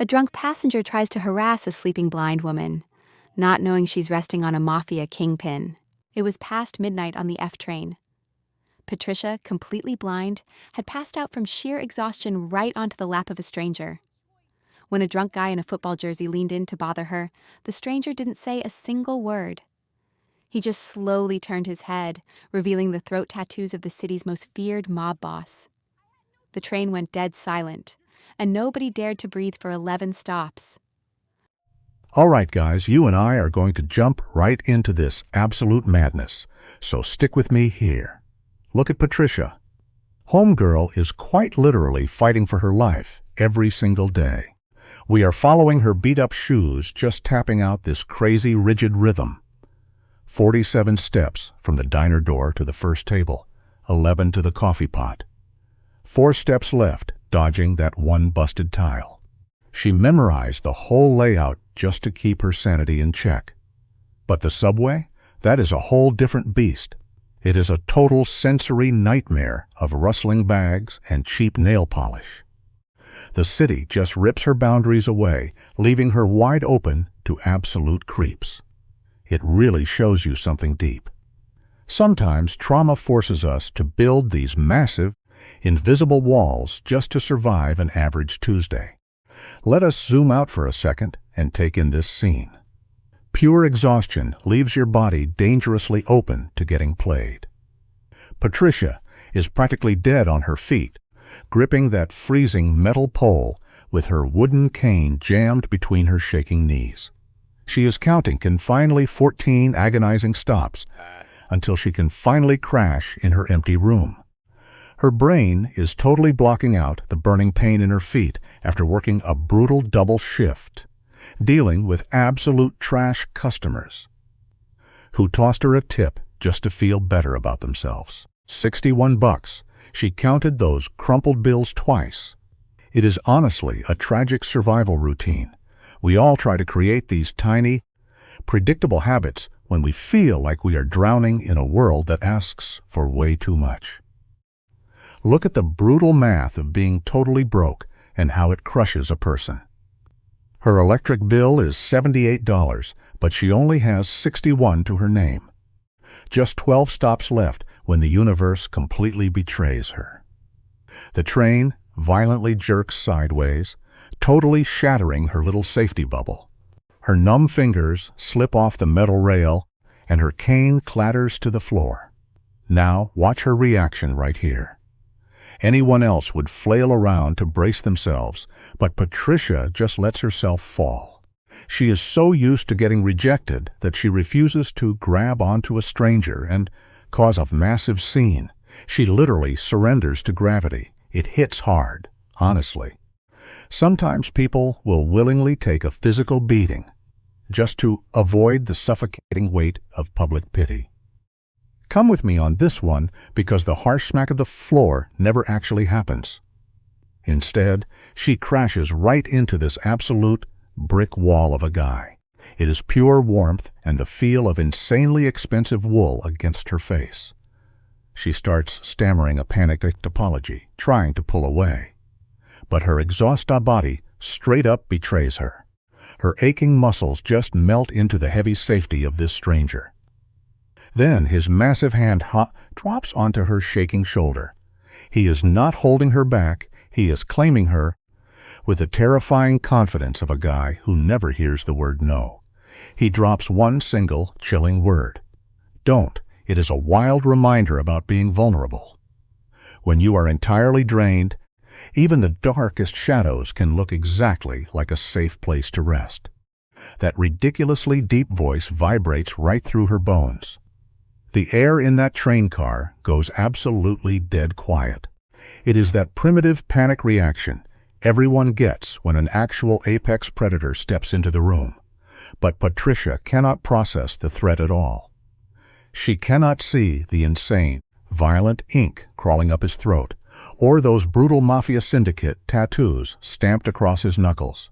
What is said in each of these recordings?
A drunk passenger tries to harass a sleeping blind woman, not knowing she's resting on a Mafia kingpin. It was past midnight on the F train. Patricia, completely blind, had passed out from sheer exhaustion right onto the lap of a stranger. When a drunk guy in a football jersey leaned in to bother her, the stranger didn't say a single word. He just slowly turned his head, revealing the throat tattoos of the city's most feared mob boss. The train went dead silent, and nobody dared to breathe for 11 stops. All right, guys, you and I are going to jump right into this absolute madness, so stick with me here. Look at Patricia. Homegirl is quite literally fighting for her life every single day. We are following her beat-up shoes, just tapping out this crazy, rigid rhythm. 47 steps from the diner door to the first table, 11 to the coffee pot. 4 steps left, dodging that one busted tile. She memorized the whole layout just to keep her sanity in check. But the subway? That is a whole different beast. It is a total sensory nightmare of rustling bags and cheap nail polish. The city just rips her boundaries away, leaving her wide open to absolute creeps. It really shows you something deep. Sometimes trauma forces us to build these massive, invisible walls just to survive an average Tuesday. Let us zoom out for a second and take in this scene. Pure exhaustion leaves your body dangerously open to getting played. Patricia is practically dead on her feet, gripping that freezing metal pole with her wooden cane jammed between her shaking knees. She is counting confinedly 14 agonizing stops until she can finally crash in her empty room. Her brain is totally blocking out the burning pain in her feet after working a brutal double shift, dealing with absolute trash customers who tossed her a tip just to feel better about themselves. $61. She counted those crumpled bills twice. It is honestly a tragic survival routine. We all try to create these tiny, predictable habits when we feel like we are drowning in a world that asks for way too much. Look at the brutal math of being totally broke and how it crushes a person. Her electric bill is $78, but she only has 61 to her name. Just 12 stops left when the universe completely betrays her. The train violently jerks sideways, totally shattering her little safety bubble. Her numb fingers slip off the metal rail, and her cane clatters to the floor. Now watch her reaction right here. Anyone else would flail around to brace themselves, but Patricia just lets herself fall. She is so used to getting rejected that she refuses to grab onto a stranger and cause a massive scene. She literally surrenders to gravity. It hits hard, honestly. Sometimes people will willingly take a physical beating just to avoid the suffocating weight of public pity. Come with me on this one because the harsh smack of the floor never actually happens. Instead, she crashes right into this absolute brick wall of a guy. It is pure warmth and the feel of insanely expensive wool against her face. She starts stammering a panicked apology, trying to pull away. But her exhausted body straight up betrays her. Her aching muscles just melt into the heavy safety of this stranger. Then his massive hand drops onto her shaking shoulder. He is not holding her back, he is claiming her with the terrifying confidence of a guy who never hears the word no. He drops one single, chilling word. Don't. It is a wild reminder about being vulnerable. When you are entirely drained, even the darkest shadows can look exactly like a safe place to rest. That ridiculously deep voice vibrates right through her bones. The air in that train car goes absolutely dead quiet. It is that primitive panic reaction everyone gets when an actual apex predator steps into the room. But Patricia cannot process the threat at all. She cannot see the insane, violent ink crawling up his throat, or those brutal Mafia syndicate tattoos stamped across his knuckles.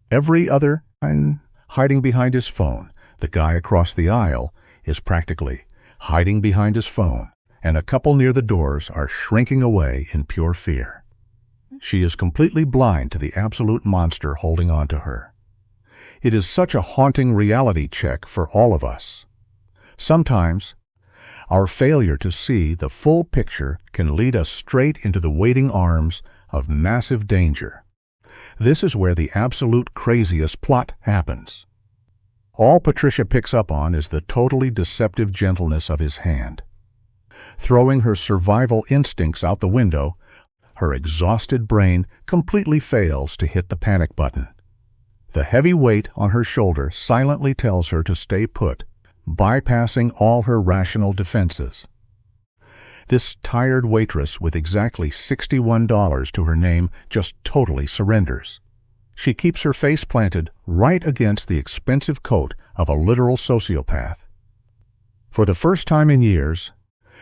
Every other hiding behind his phone, the guy across the aisle is practically hiding behind his phone, and a couple near the doors are shrinking away in pure fear. she is completely blind to the absolute monster holding on to her. It is such a haunting reality check for all of us. Sometimes, our failure to see the full picture can lead us straight into the waiting arms of massive danger. This is where the absolute craziest plot happens. All Patricia picks up on is the totally deceptive gentleness of his hand. Throwing her survival instincts out the window, her exhausted brain completely fails to hit the panic button. The heavy weight on her shoulder silently tells her to stay put, bypassing all her rational defenses. This tired waitress with exactly $61 to her name just totally surrenders. She keeps her face planted right against the expensive coat of a literal sociopath. For the first time in years,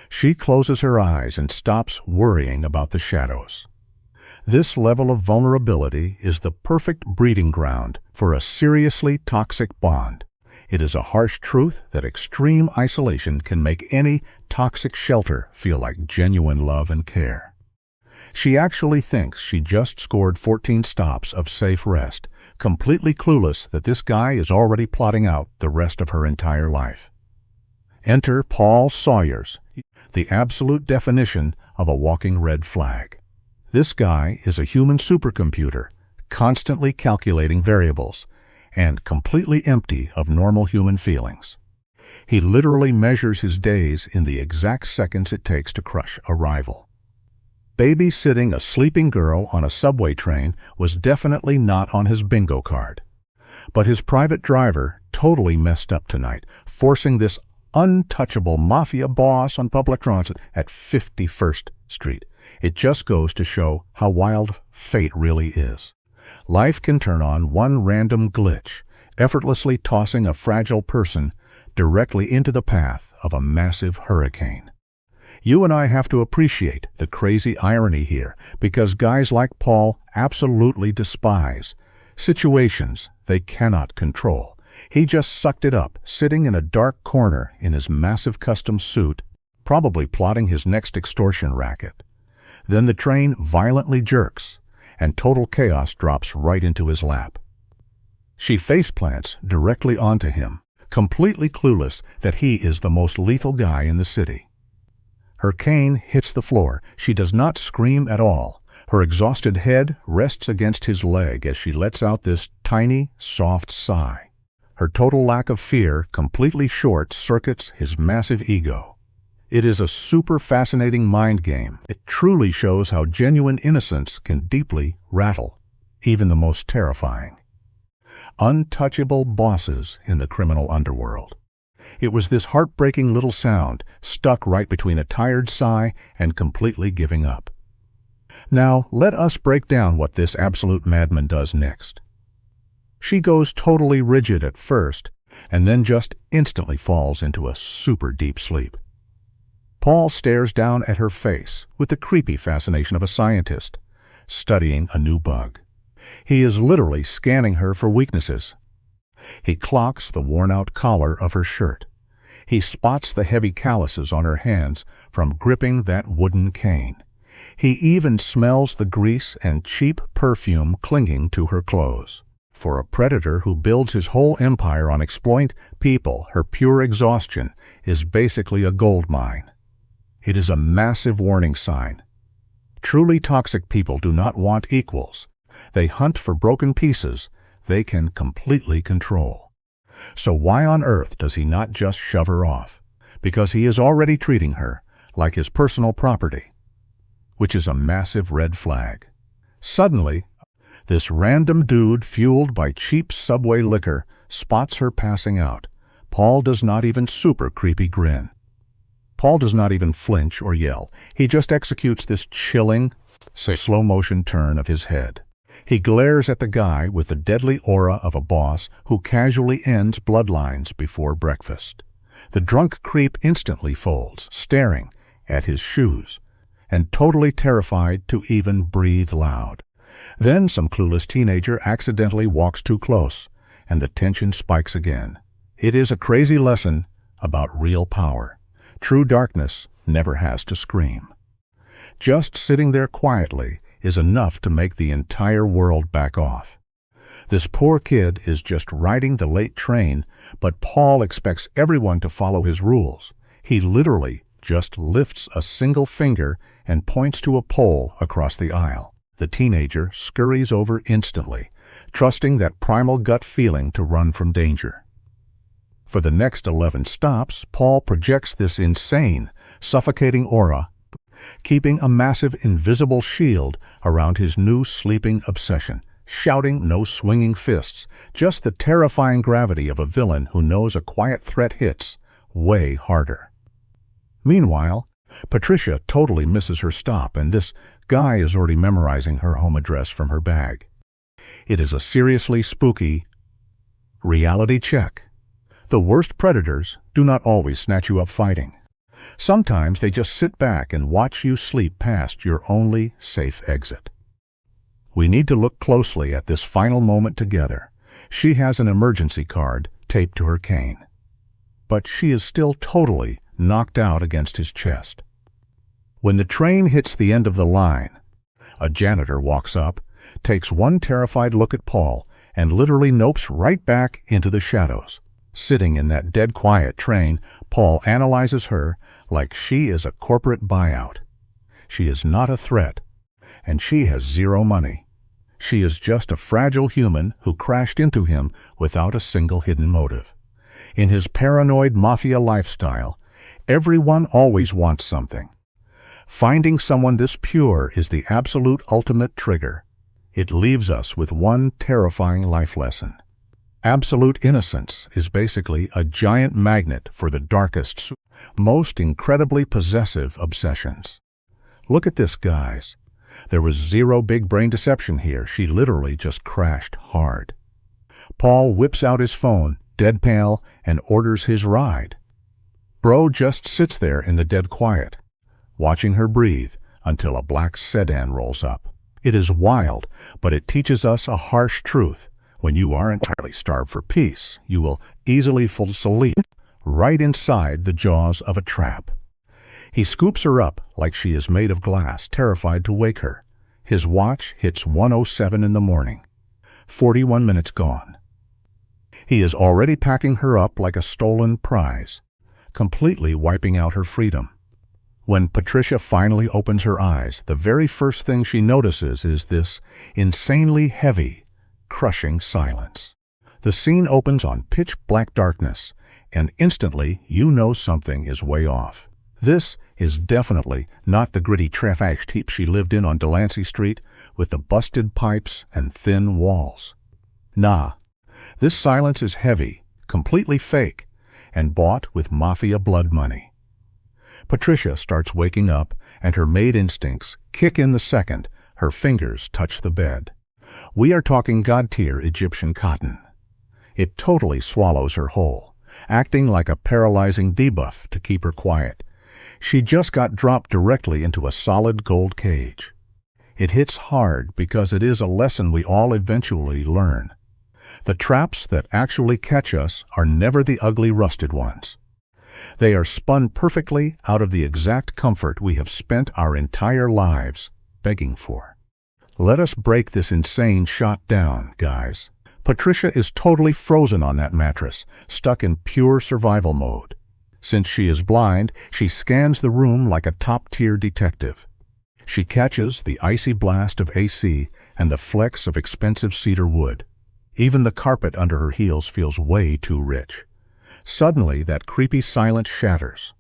she closes her eyes and stops worrying about the shadows. This level of vulnerability is the perfect breeding ground for a seriously toxic bond. It is a harsh truth that extreme isolation can make any toxic shelter feel like genuine love and care. She actually thinks she just scored 14 stops of safe rest, completely clueless that this guy is already plotting out the rest of her entire life. Enter Paul Sawyers, the absolute definition of a walking red flag. This guy is a human supercomputer, constantly calculating variables, and completely empty of normal human feelings. He literally measures his days in the exact seconds it takes to crush a rival. Babysitting a sleeping girl on a subway train was definitely not on his bingo card. But his private driver totally messed up tonight, forcing this untouchable Mafia boss on public transit at 51st Street. It just goes to show how wild fate really is. Life can turn on one random glitch, effortlessly tossing a fragile person directly into the path of a massive hurricane. You and I have to appreciate the crazy irony here, because guys like Paul absolutely despise situations they cannot control. He just sucked it up, sitting in a dark corner in his massive custom suit, probably plotting his next extortion racket. Then the train violently jerks, and total chaos drops right into his lap. She faceplants directly onto him, completely clueless that he is the most lethal guy in the city. Her cane hits the floor. She does not scream at all. Her exhausted head rests against his leg as she lets out this tiny, soft sigh. Her total lack of fear completely short-circuits his massive ego. It is a super fascinating mind game. It truly shows how genuine innocence can deeply rattle even the most terrifying. Untouchable bosses in the criminal underworld. It was this heartbreaking little sound, stuck right between a tired sigh and completely giving up. Now, let us break down what this absolute madman does next. She goes totally rigid at first, and then just instantly falls into a super deep sleep. Paul stares down at her face with the creepy fascination of a scientist, studying a new bug. He is literally scanning her for weaknesses. He clocks the worn-out collar of her shirt. He spots the heavy calluses on her hands from gripping that wooden cane. He even smells the grease and cheap perfume clinging to her clothes. For a predator who builds his whole empire on exploiting people, her pure exhaustion is basically a gold mine. It is a massive warning sign. Truly toxic people do not want equals. They hunt for broken pieces they can completely control. So why on earth does he not just shove her off? Because he is already treating her like his personal property, which is a massive red flag. Suddenly, this random dude fueled by cheap subway liquor spots her passing out. Paul does not even super creepy grin. Paul does not even flinch or yell. He just executes this chilling, slow-motion turn of his head. He glares at the guy with the deadly aura of a boss who casually ends bloodlines before breakfast. The drunk creep instantly folds, staring at his shoes, and totally terrified to even breathe loud. Then some clueless teenager accidentally walks too close, and the tension spikes again. It is a crazy lesson about real power. True darkness never has to scream. Just sitting there quietly is enough to make the entire world back off. This poor kid is just riding the late train, but Paul expects everyone to follow his rules. He literally just lifts a single finger and points to a pole across the aisle. The teenager scurries over instantly, trusting that primal gut feeling to run from danger. For the next 11 stops, Paul projects this insane, suffocating aura, keeping a massive invisible shield around his new sleeping obsession, shouting no swinging fists, just the terrifying gravity of a villain who knows a quiet threat hits way harder. Meanwhile, Patricia totally misses her stop, and this guy is already memorizing her home address from her bag. It is a seriously spooky reality check. The worst predators do not always snatch you up fighting. Sometimes they just sit back and watch you sleep past your only safe exit. We need to look closely at this final moment together. She has an emergency card taped to her cane, but she is still totally knocked out against his chest. When the train hits the end of the line, a janitor walks up, takes one terrified look at Paul, and literally nopes right back into the shadows. Sitting in that dead quiet train, Paul analyzes her like she is a corporate buyout. She is not a threat, and she has zero money. She is just a fragile human who crashed into him without a single hidden motive. In his paranoid mafia lifestyle, everyone always wants something. Finding someone this pure is the absolute ultimate trigger. It leaves us with one terrifying life lesson. Absolute innocence is basically a giant magnet for the darkest, most incredibly possessive obsessions. Look at this, guys. There was zero big brain deception here. She literally just crashed hard. Paul whips out his phone, dead pale, and orders his ride. Bro just sits there in the dead quiet, watching her breathe until a black sedan rolls up. It is wild, but it teaches us a harsh truth. When you are entirely starved for peace, you will easily fall asleep right inside the jaws of a trap. He scoops her up like she is made of glass, terrified to wake her. His watch hits 1:07 in the morning. 41 minutes gone. He is already packing her up like a stolen prize, completely wiping out her freedom. When Patricia finally opens her eyes, the very first thing she notices is this insanely heavy, crushing silence. The scene opens on pitch-black darkness, and instantly you know something is way off. This is definitely not the gritty trash heap she lived in on Delancey Street with the busted pipes and thin walls. Nah, this silence is heavy, completely fake, and bought with mafia blood money. Patricia starts waking up, and her maid instincts kick in the second her fingers touch the bed. We are talking God-tier Egyptian cotton. It totally swallows her whole, acting like a paralyzing debuff to keep her quiet. She just got dropped directly into a solid gold cage. It hits hard because it is a lesson we all eventually learn. The traps that actually catch us are never the ugly rusted ones. They are spun perfectly out of the exact comfort we have spent our entire lives begging for. Let us break this insane shot down, guys. Patricia is totally frozen on that mattress, stuck in pure survival mode. Since she is blind, she scans the room like a top-tier detective. She catches the icy blast of AC and the flecks of expensive cedar wood. Even the carpet under her heels feels way too rich. Suddenly, that creepy silence shatters.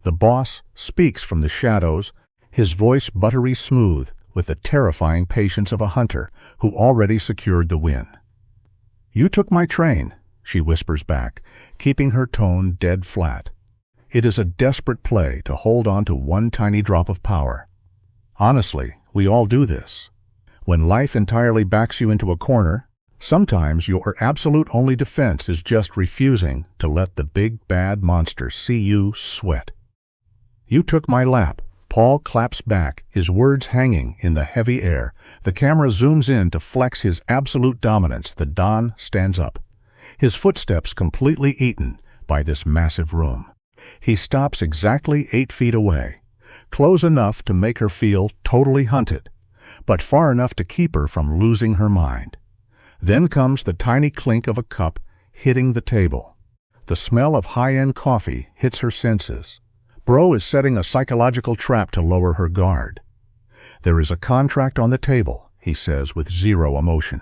The boss speaks from the shadows, his voice buttery smooth with the terrifying patience of a hunter who already secured the win. "You took my train," she whispers back, keeping her tone dead flat. It is a desperate play to hold on to one tiny drop of power. Honestly, we all do this. When life entirely backs you into a corner, sometimes your absolute only defense is just refusing to let the big bad monster see you sweat. "You took my lap." Paul claps back, his words hanging in the heavy air. The camera zooms in to flex his absolute dominance. The Don stands up, his footsteps completely eaten by this massive room. He stops exactly 8 feet away, close enough to make her feel totally hunted. but far enough to keep her from losing her mind. Then comes the tiny clink of a cup hitting the table. The smell of high-end coffee hits her senses. Bro is setting a psychological trap to lower her guard. "There is a contract on the table," he says with zero emotion.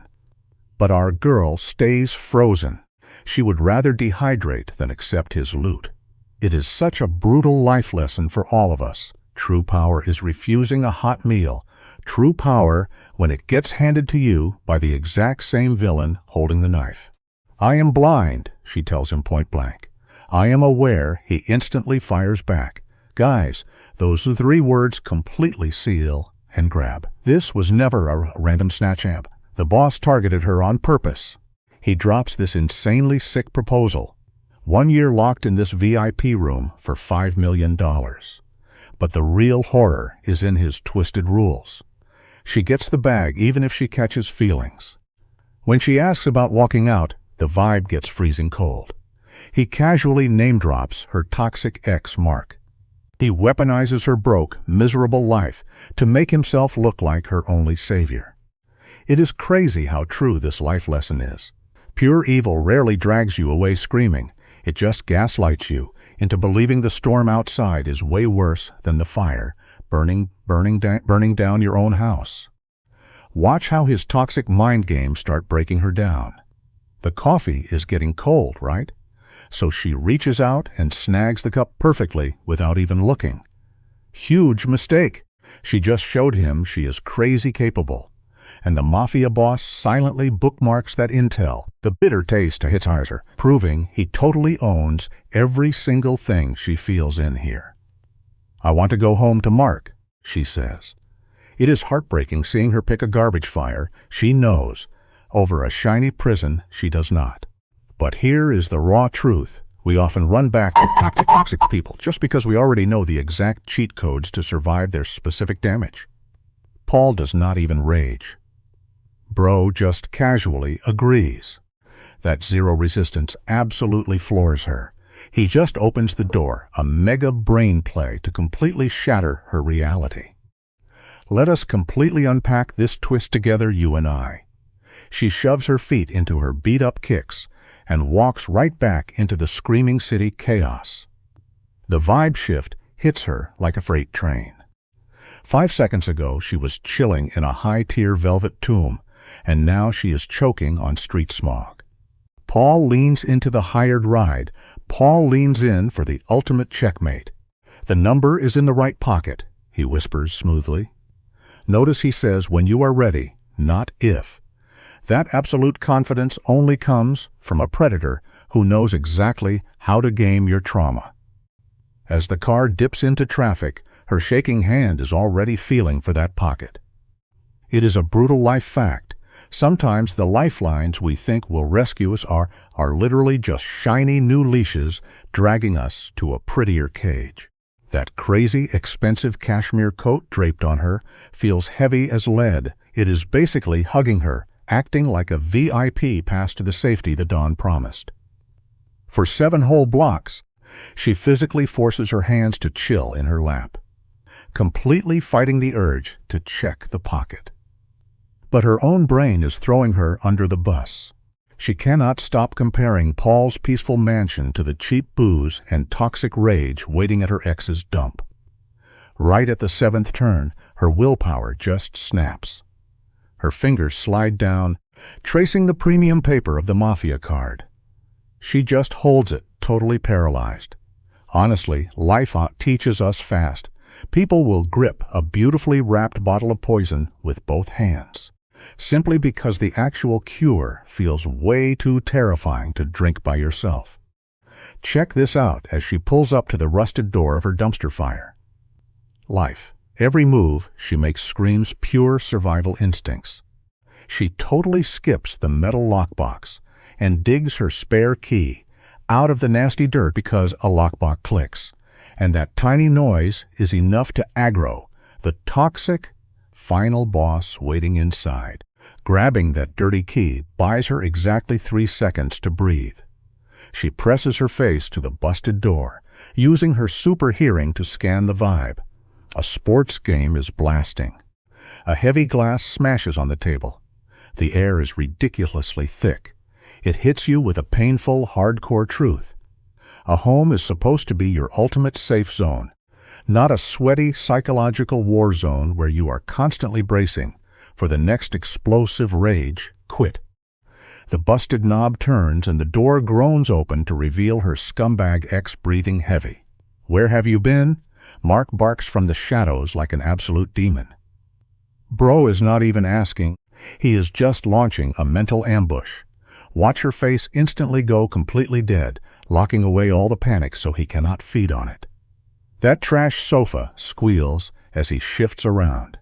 But our girl stays frozen. She would rather dehydrate than accept his loot. It is such a brutal life lesson for all of us. True power is refusing a hot meal. True power when it gets handed to you by the exact same villain holding the knife. "I am blind," she tells him point blank. "I am aware," he instantly fires back. Guys, those 3 words completely seal and grab. This was never a random snatch amp. The boss targeted her on purpose. He drops this insanely sick proposal. 1 year locked in this VIP room for $5 million. But the real horror is in his twisted rules. She gets the bag even if she catches feelings. When she asks about walking out, the vibe gets freezing cold. He casually name-drops her toxic ex, Mark. He weaponizes her broke, miserable life to make himself look like her only savior. It is crazy how true this life lesson is. Pure evil rarely drags you away screaming. It just gaslights you into believing the storm outside is way worse than the fire burning down your own house. Watch how his toxic mind games start breaking her down. The coffee is getting cold, right? So she reaches out and snags the cup perfectly without even looking. Huge mistake. She just showed him she is crazy capable. And the Mafia boss silently bookmarks that intel, the bitter taste to Hitzheiser, proving he totally owns every single thing she feels in here. "I want to go home to Mark," she says. It is heartbreaking seeing her pick a garbage fire she knows over a shiny prison she does not. But here is the raw truth. We often run back to toxic people just because we already know the exact cheat codes to survive their specific damage. Paul does not even rage. Bro just casually agrees. That zero resistance absolutely floors her. He just opens the door, a mega brain play to completely shatter her reality. Let us completely unpack this twist together, you and I. She shoves her feet into her beat-up kicks and walks right back into the screaming city chaos. The vibe shift hits her like a freight train. 5 seconds ago, she was chilling in a high-tier velvet tomb, and now she is choking on street smog. Paul leans into the hired ride. Paul leans in for the ultimate checkmate. "The number is in the right pocket," he whispers smoothly. Notice he says, "when you are ready," not "if." That absolute confidence only comes from a predator who knows exactly how to game your trauma. As the car dips into traffic, her shaking hand is already feeling for that pocket. It is a brutal life fact. Sometimes the lifelines we think will rescue us are literally just shiny new leashes dragging us to a prettier cage. That crazy, expensive cashmere coat draped on her feels heavy as lead. It is basically hugging her, acting like a VIP pass to the safety the dawn promised. For 7 whole blocks, she physically forces her hands to chill in her lap, completely fighting the urge to check the pocket. But her own brain is throwing her under the bus. She cannot stop comparing Paul's peaceful mansion to the cheap booze and toxic rage waiting at her ex's dump. Right at the 7th turn, her willpower just snaps. Her fingers slide down, tracing the premium paper of the Mafia card. She just holds it, totally paralyzed. Honestly, life teaches us fast. People will grip a beautifully wrapped bottle of poison with both hands, simply because the actual cure feels way too terrifying to drink by yourself. Check this out as she pulls up to the rusted door of her dumpster fire. Life. Every move she makes screams pure survival instincts. She totally skips the metal lockbox and digs her spare key out of the nasty dirt because a lockbox clicks. And that tiny noise is enough to aggro the toxic final boss waiting inside. Grabbing that dirty key buys her exactly 3 seconds to breathe. She presses her face to the busted door, using her super hearing to scan the vibe. A sports game is blasting. A heavy glass smashes on the table. The air is ridiculously thick. It hits you with a painful, hardcore truth. A home is supposed to be your ultimate safe zone, not a sweaty psychological war zone where you are constantly bracing for the next explosive rage quit. The busted knob turns and the door groans open to reveal her scumbag ex breathing heavy. "Where have you been?" Mark barks from the shadows like an absolute demon. Bro is not even asking. He is just launching a mental ambush. Watch her face instantly go completely dead, locking away all the panic so he cannot feed on it. That trash sofa squeals as he shifts around.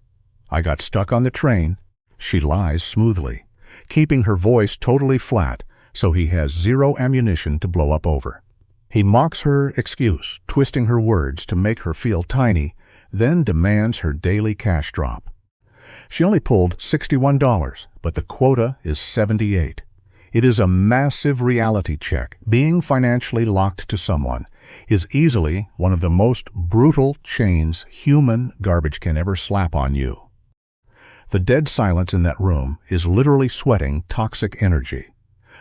"I got stuck on the train." She lies smoothly, keeping her voice totally flat so he has zero ammunition to blow up over. He mocks her excuse, twisting her words to make her feel tiny, then demands her daily cash drop. She only pulled $61, but the quota is $78. It is a massive reality check. Being financially locked to someone is easily one of the most brutal chains human garbage can ever slap on you. The dead silence in that room is literally sweating toxic energy.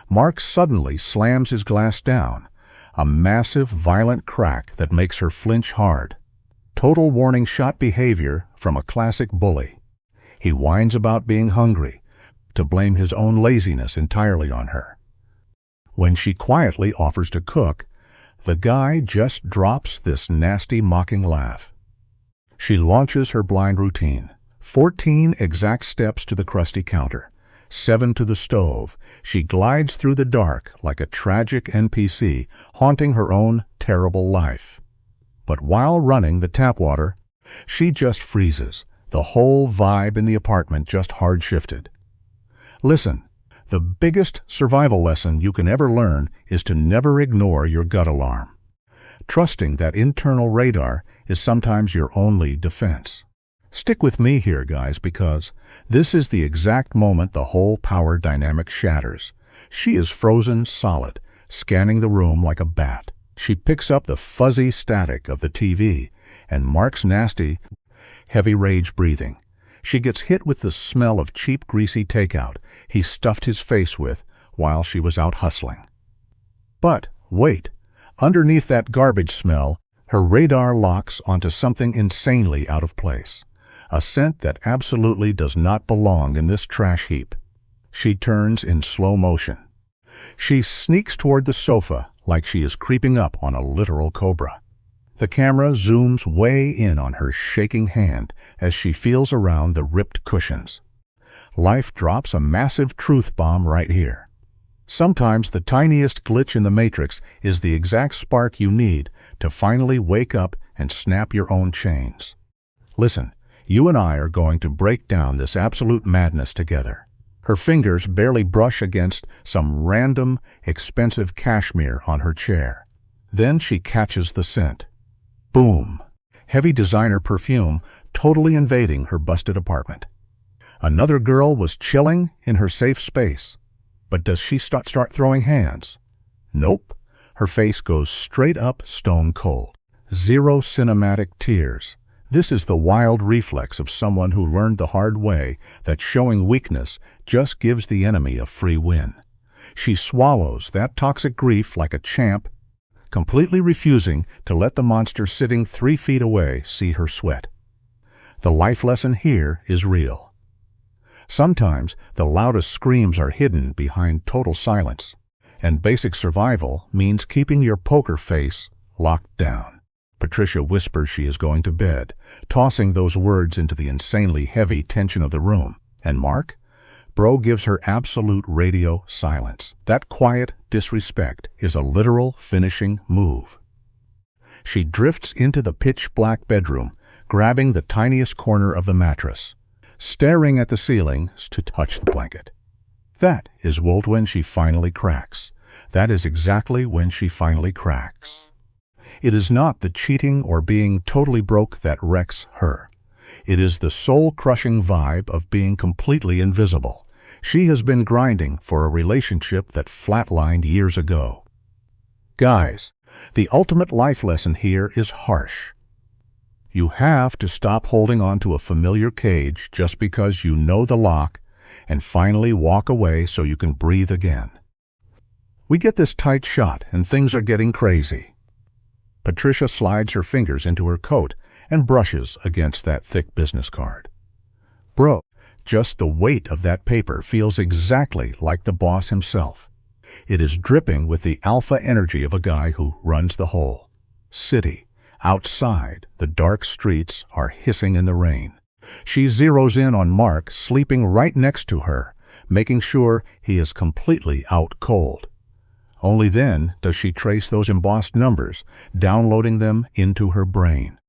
Mark suddenly slams his glass down, a massive, violent crack that makes her flinch hard. Total warning shot behavior from a classic bully. He whines about being hungry, to blame his own laziness entirely on her. When she quietly offers to cook, the guy just drops this nasty mocking laugh. She launches her blind routine. 14 exact steps to the crusty counter, 7 to the stove. She glides through the dark like a tragic NPC haunting her own terrible life. But while running the tap water, she just freezes. The whole vibe in the apartment just hard-shifted. Listen, the biggest survival lesson you can ever learn is to never ignore your gut alarm. Trusting that internal radar is sometimes your only defense. Stick with me here, guys, because this is the exact moment the whole power dynamic shatters. She is frozen solid, scanning the room like a bat. She picks up the fuzzy static of the TV and Mark's nasty, heavy rage breathing. She gets hit with the smell of cheap, greasy takeout he stuffed his face with while she was out hustling. But wait, underneath that garbage smell, her radar locks onto something insanely out of place. A scent that absolutely does not belong in this trash heap. She turns in slow motion. She sneaks toward the sofa like she is creeping up on a literal cobra. The camera zooms way in on her shaking hand as she feels around the ripped cushions. Life drops a massive truth bomb right here. Sometimes the tiniest glitch in the matrix is the exact spark you need to finally wake up and snap your own chains. Listen, you and I are going to break down this absolute madness together. Her fingers barely brush against some random, expensive cashmere on her chair. Then she catches the scent. Boom! Heavy designer perfume totally invading her busted apartment. Another girl was chilling in her safe space. But does she start throwing hands? Nope. Her face goes straight up stone cold. Zero cinematic tears. This is the wild reflex of someone who learned the hard way that showing weakness just gives the enemy a free win. She swallows that toxic grief like a champ, completely refusing to let the monster sitting 3 feet away see her sweat. The life lesson here is real. Sometimes the loudest screams are hidden behind total silence, and basic survival means keeping your poker face locked down. Patricia whispers she is going to bed, tossing those words into the insanely heavy tension of the room. And Mark? Bro gives her absolute radio silence. That quiet disrespect is a literal finishing move. She drifts into the pitch-black bedroom, grabbing the tiniest corner of the mattress, staring at the ceiling to touch the blanket. That is when she finally cracks. That is exactly when she finally cracks. It is not the cheating or being totally broke that wrecks her. It is the soul-crushing vibe of being completely invisible. She has been grinding for a relationship that flatlined years ago. Guys, the ultimate life lesson here is harsh. You have to stop holding on to a familiar cage just because you know the lock and finally walk away so you can breathe again. We get this tight shot and things are getting crazy. Patricia slides her fingers into her coat and brushes against that thick business card. Bro, just the weight of that paper feels exactly like the boss himself. It is dripping with the alpha energy of a guy who runs the whole city. Outside, the dark streets are hissing in the rain. She zeroes in on Mark sleeping right next to her, making sure he is completely out cold. Only then does she trace those embossed numbers, downloading them into her brain.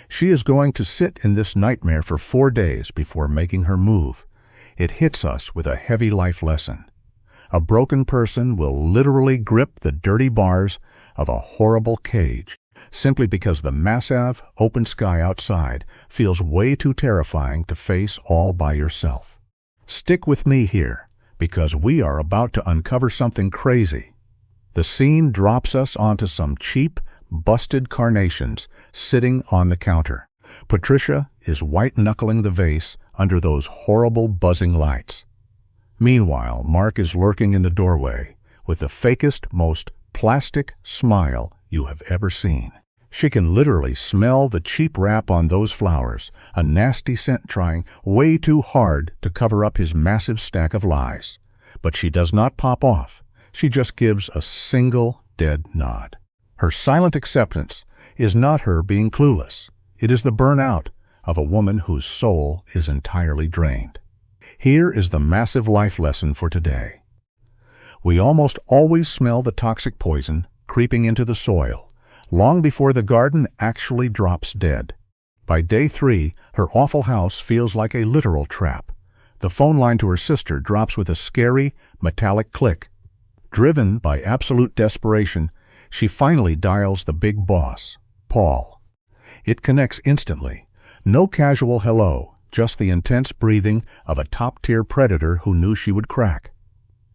She is going to sit in this nightmare for 4 days before making her move. It hits us with a heavy life lesson. A broken person will literally grip the dirty bars of a horrible cage, simply because the massive, open sky outside feels way too terrifying to face all by yourself. Stick with me here, because we are about to uncover something crazy. The scene drops us onto some cheap, busted carnations sitting on the counter. Patricia is white-knuckling the vase under those horrible buzzing lights. Meanwhile, Mark is lurking in the doorway with the fakest, most plastic smile you have ever seen. She can literally smell the cheap wrap on those flowers, a nasty scent trying way too hard to cover up his massive stack of lies. But she does not pop off. She just gives a single dead nod. Her silent acceptance is not her being clueless. It is the burnout of a woman whose soul is entirely drained. Here is the massive life lesson for today. We almost always smell the toxic poison creeping into the soil, long before the garden actually drops dead. By day 3, her awful house feels like a literal trap. The phone line to her sister drops with a scary, metallic click. Driven by absolute desperation, she finally dials the big boss, Paul. It connects instantly. No casual hello, just the intense breathing of a top-tier predator who knew she would crack.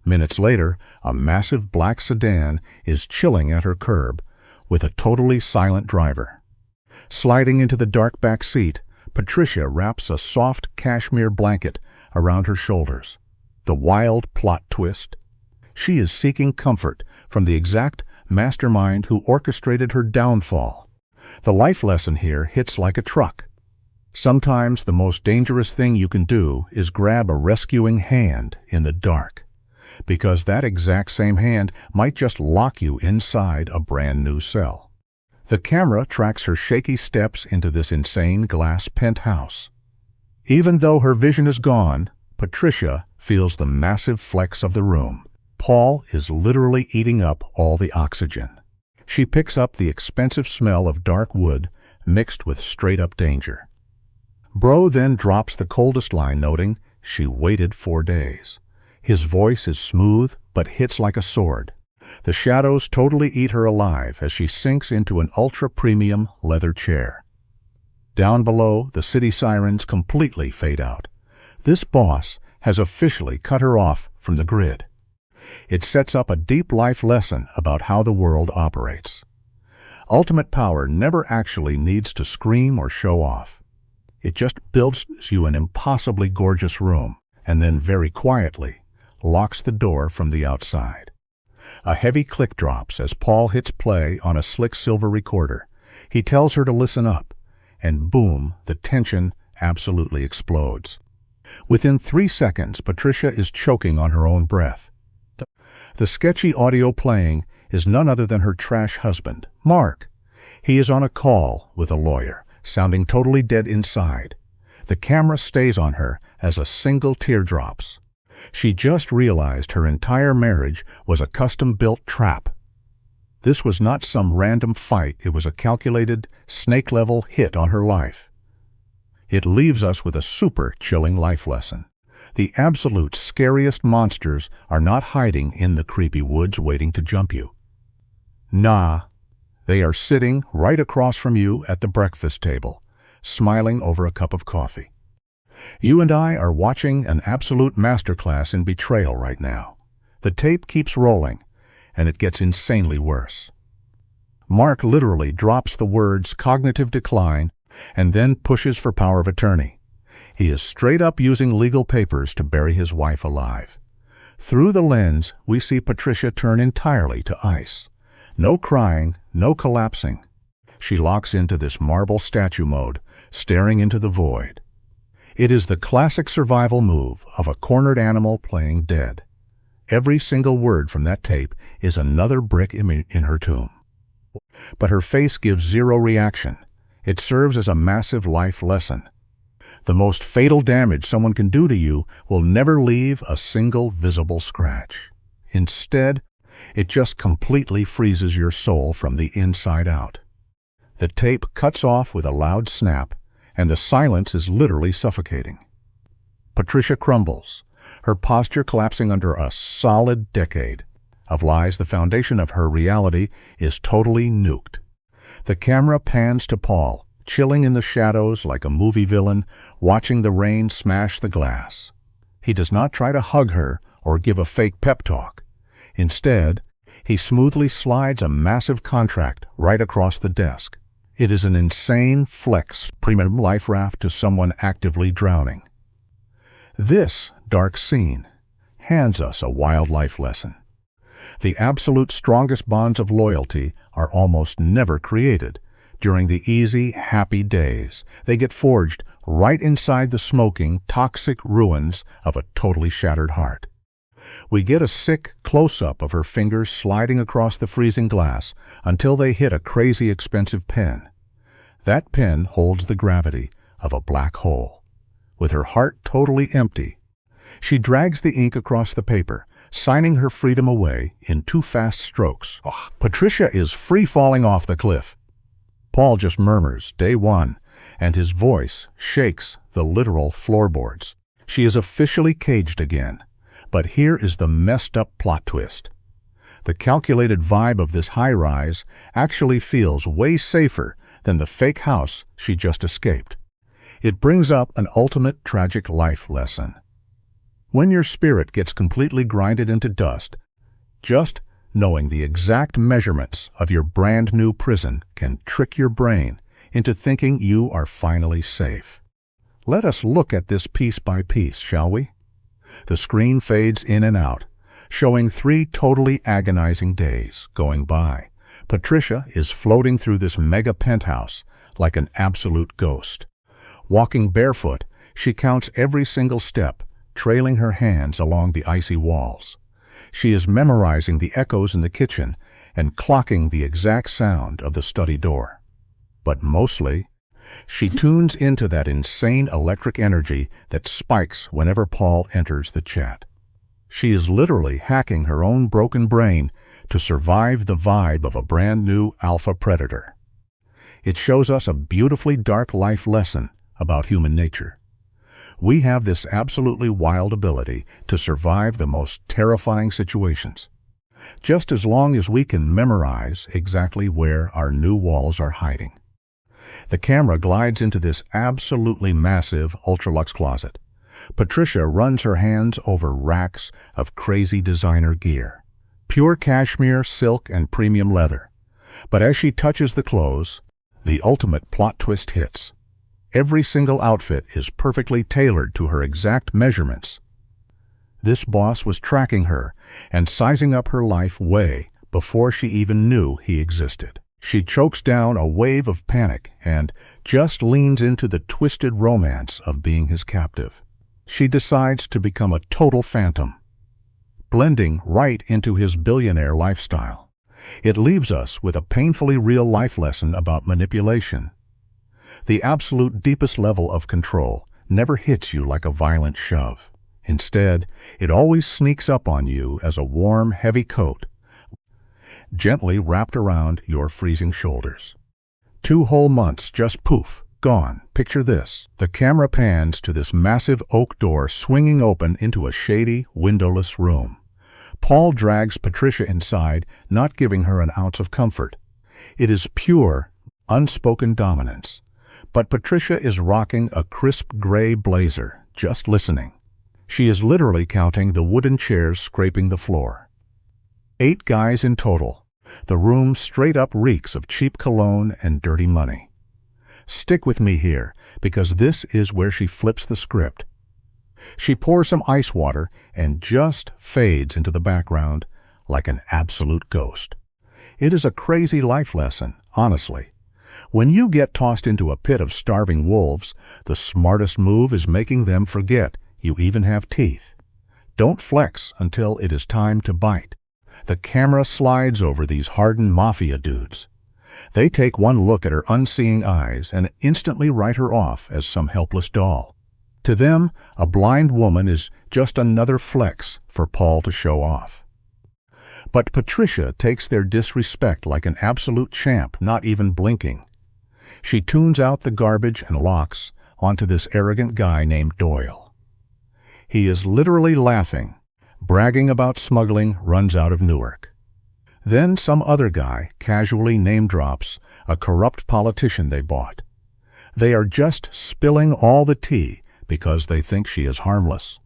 Minutes later, a massive black sedan is chilling at her curb, with a totally silent driver. Sliding into the dark back seat, Patricia wraps a soft cashmere blanket around her shoulders. The wild plot twist. She is seeking comfort from the exact mastermind who orchestrated her downfall. The life lesson here hits like a truck. Sometimes the most dangerous thing you can do is grab a rescuing hand in the dark, because that exact same hand might just lock you inside a brand new cell. The camera tracks her shaky steps into this insane glass penthouse. Even though her vision is gone, Patricia feels the massive flex of the room. Paul is literally eating up all the oxygen. She picks up the expensive smell of dark wood mixed with straight-up danger. Bro then drops the coldest line, noting she waited 4 days. His voice is smooth but hits like a sword. The shadows totally eat her alive as she sinks into an ultra-premium leather chair. Down below, the city sirens completely fade out. This boss has officially cut her off from the grid. It sets up a deep life lesson about how the world operates. Ultimate power never actually needs to scream or show off. It just builds you an impossibly gorgeous room, and then very quietly locks the door from the outside. A heavy click drops as Paul hits play on a slick silver recorder. He tells her to listen up, and boom, the tension absolutely explodes. Within 3 seconds, Patricia is choking on her own breath. The sketchy audio playing is none other than her trash husband, Mark. He is on a call with a lawyer, sounding totally dead inside. The camera stays on her as a single tear drops. She just realized her entire marriage was a custom-built trap. This was not some random fight, it was a calculated, snake-level hit on her life. It leaves us with a super chilling life lesson. The absolute scariest monsters are not hiding in the creepy woods waiting to jump you. Nah, they are sitting right across from you at the breakfast table, smiling over a cup of coffee. You and I are watching an absolute masterclass in betrayal right now. The tape keeps rolling, and it gets insanely worse. Mark literally drops the words cognitive decline and then pushes for power of attorney. He is straight up using legal papers to bury his wife alive. Through the lens, we see Patricia turn entirely to ice. No crying, no collapsing. She locks into this marble statue mode, staring into the void. It is the classic survival move of a cornered animal playing dead. Every single word from that tape is another brick in her tomb. But her face gives zero reaction. It serves as a massive life lesson. The most fatal damage someone can do to you will never leave a single visible scratch. Instead, it just completely freezes your soul from the inside out. The tape cuts off with a loud snap, and the silence is literally suffocating. Patricia crumbles, her posture collapsing under a solid decade of lies. The foundation of her reality is totally nuked. The camera pans to Paul, chilling in the shadows like a movie villain, watching the rain smash the glass. He does not try to hug her or give a fake pep talk. Instead, he smoothly slides a massive contract right across the desk. It is an insane flex premium life raft to someone actively drowning. This dark scene hands us a wild life lesson. The absolute strongest bonds of loyalty are almost never created during the easy, happy days. They get forged right inside the smoking, toxic ruins of a totally shattered heart. We get a sick close-up of her fingers sliding across the freezing glass until they hit a crazy expensive pen. That pen holds the gravity of a black hole. With her heart totally empty, she drags the ink across the paper, signing her freedom away in 2 fast strokes. Patricia is free-falling off the cliff. Paul just murmurs, "Day one," and his voice shakes the literal floorboards. She is officially caged again. But here is the messed-up plot twist. The calculated vibe of this high-rise actually feels way safer than the fake house she just escaped. It brings up an ultimate tragic life lesson. When your spirit gets completely grinded into dust, just knowing the exact measurements of your brand-new prison can trick your brain into thinking you are finally safe. Let us look at this piece by piece, shall we? The screen fades in and out, showing 3 totally agonizing days going by. Patricia is floating through this mega penthouse like an absolute ghost. Walking barefoot, she counts every single step, trailing her hands along the icy walls. She is memorizing the echoes in the kitchen and clocking the exact sound of the study door. But mostly, she tunes into that insane electric energy that spikes whenever Paul enters the chat. She is literally hacking her own broken brain to survive the vibe of a brand new alpha predator. It shows us a beautifully dark life lesson about human nature. We have this absolutely wild ability to survive the most terrifying situations, just as long as we can memorize exactly where our new walls are hiding. The camera glides into this absolutely massive Ultralux closet. Patricia runs her hands over racks of crazy designer gear. Pure cashmere, silk, and premium leather. But as she touches the clothes, the ultimate plot twist hits. Every single outfit is perfectly tailored to her exact measurements. This boss was tracking her and sizing up her life way before she even knew he existed. She chokes down a wave of panic and just leans into the twisted romance of being his captive. She decides to become a total phantom, blending right into his billionaire lifestyle. It leaves us with a painfully real life lesson about manipulation. The absolute deepest level of control never hits you like a violent shove. Instead, it always sneaks up on you as a warm, heavy coat, gently wrapped around your freezing shoulders. 2 whole months just poof, gone. Picture this. The camera pans to this massive oak door swinging open into a shady, windowless room. Paul drags Patricia inside, not giving her an ounce of comfort. It is pure, unspoken dominance. But Patricia is rocking a crisp gray blazer, just listening. She is literally counting the wooden chairs scraping the floor. 8 guys in total. The room straight up reeks of cheap cologne and dirty money. Stick with me here, because this is where she flips the script. She pours some ice water and just fades into the background like an absolute ghost. It is a crazy life lesson, honestly. When you get tossed into a pit of starving wolves, the smartest move is making them forget you even have teeth. Don't flex until it is time to bite. The camera slides over these hardened mafia dudes. They take one look at her unseeing eyes and instantly write her off as some helpless doll. To them, a blind woman is just another flex for Paul to show off. But Patricia takes their disrespect like an absolute champ, not even blinking. She tunes out the garbage and locks onto this arrogant guy named Doyle. He is literally laughing, bragging about smuggling runs out of Newark. Then some other guy casually name-drops a corrupt politician they bought. They are just spilling all the tea because they think she is harmless.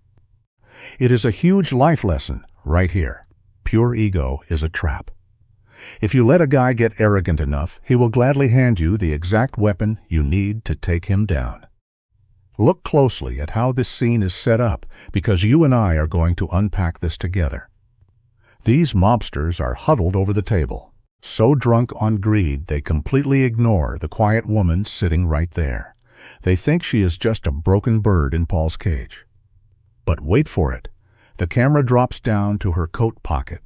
It is a huge life lesson right here. Pure ego is a trap. If you let a guy get arrogant enough, he will gladly hand you the exact weapon you need to take him down. Look closely at how this scene is set up, because you and I are going to unpack this together. These mobsters are huddled over the table, so drunk on greed they completely ignore the quiet woman sitting right there. They think she is just a broken bird in Paul's cage. But wait for it. The camera drops down to her coat pocket.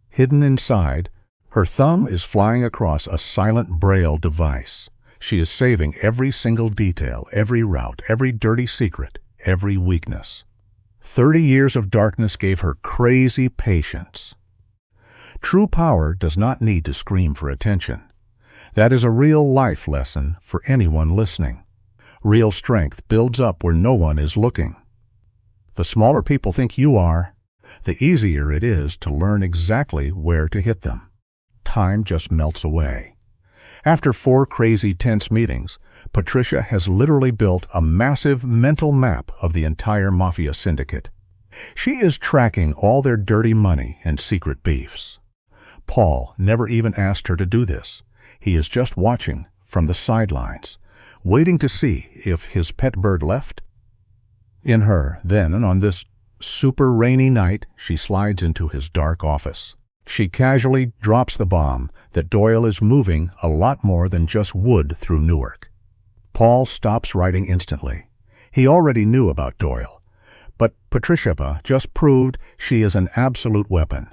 Hidden inside, her thumb is flying across a silent braille device. She is saving every single detail, every route, every dirty secret, every weakness. 30 years of darkness gave her crazy patience. True power does not need to scream for attention. That is a real life lesson for anyone listening. Real strength builds up where no one is looking. The smaller people think you are, the easier it is to learn exactly where to hit them. Time just melts away. After 4 crazy tense meetings, Patricia has literally built a massive mental map of the entire Mafia syndicate. She is tracking all their dirty money and secret beefs. Paul never even asked her to do this. He is just watching from the sidelines, waiting to see if his pet bird left. In her, then, and on this super rainy night, she slides into his dark office. She casually drops the bomb that Doyle is moving a lot more than just wood through Newark. Paul stops writing instantly. He already knew about Doyle, but Patricia just proved she is an absolute weapon.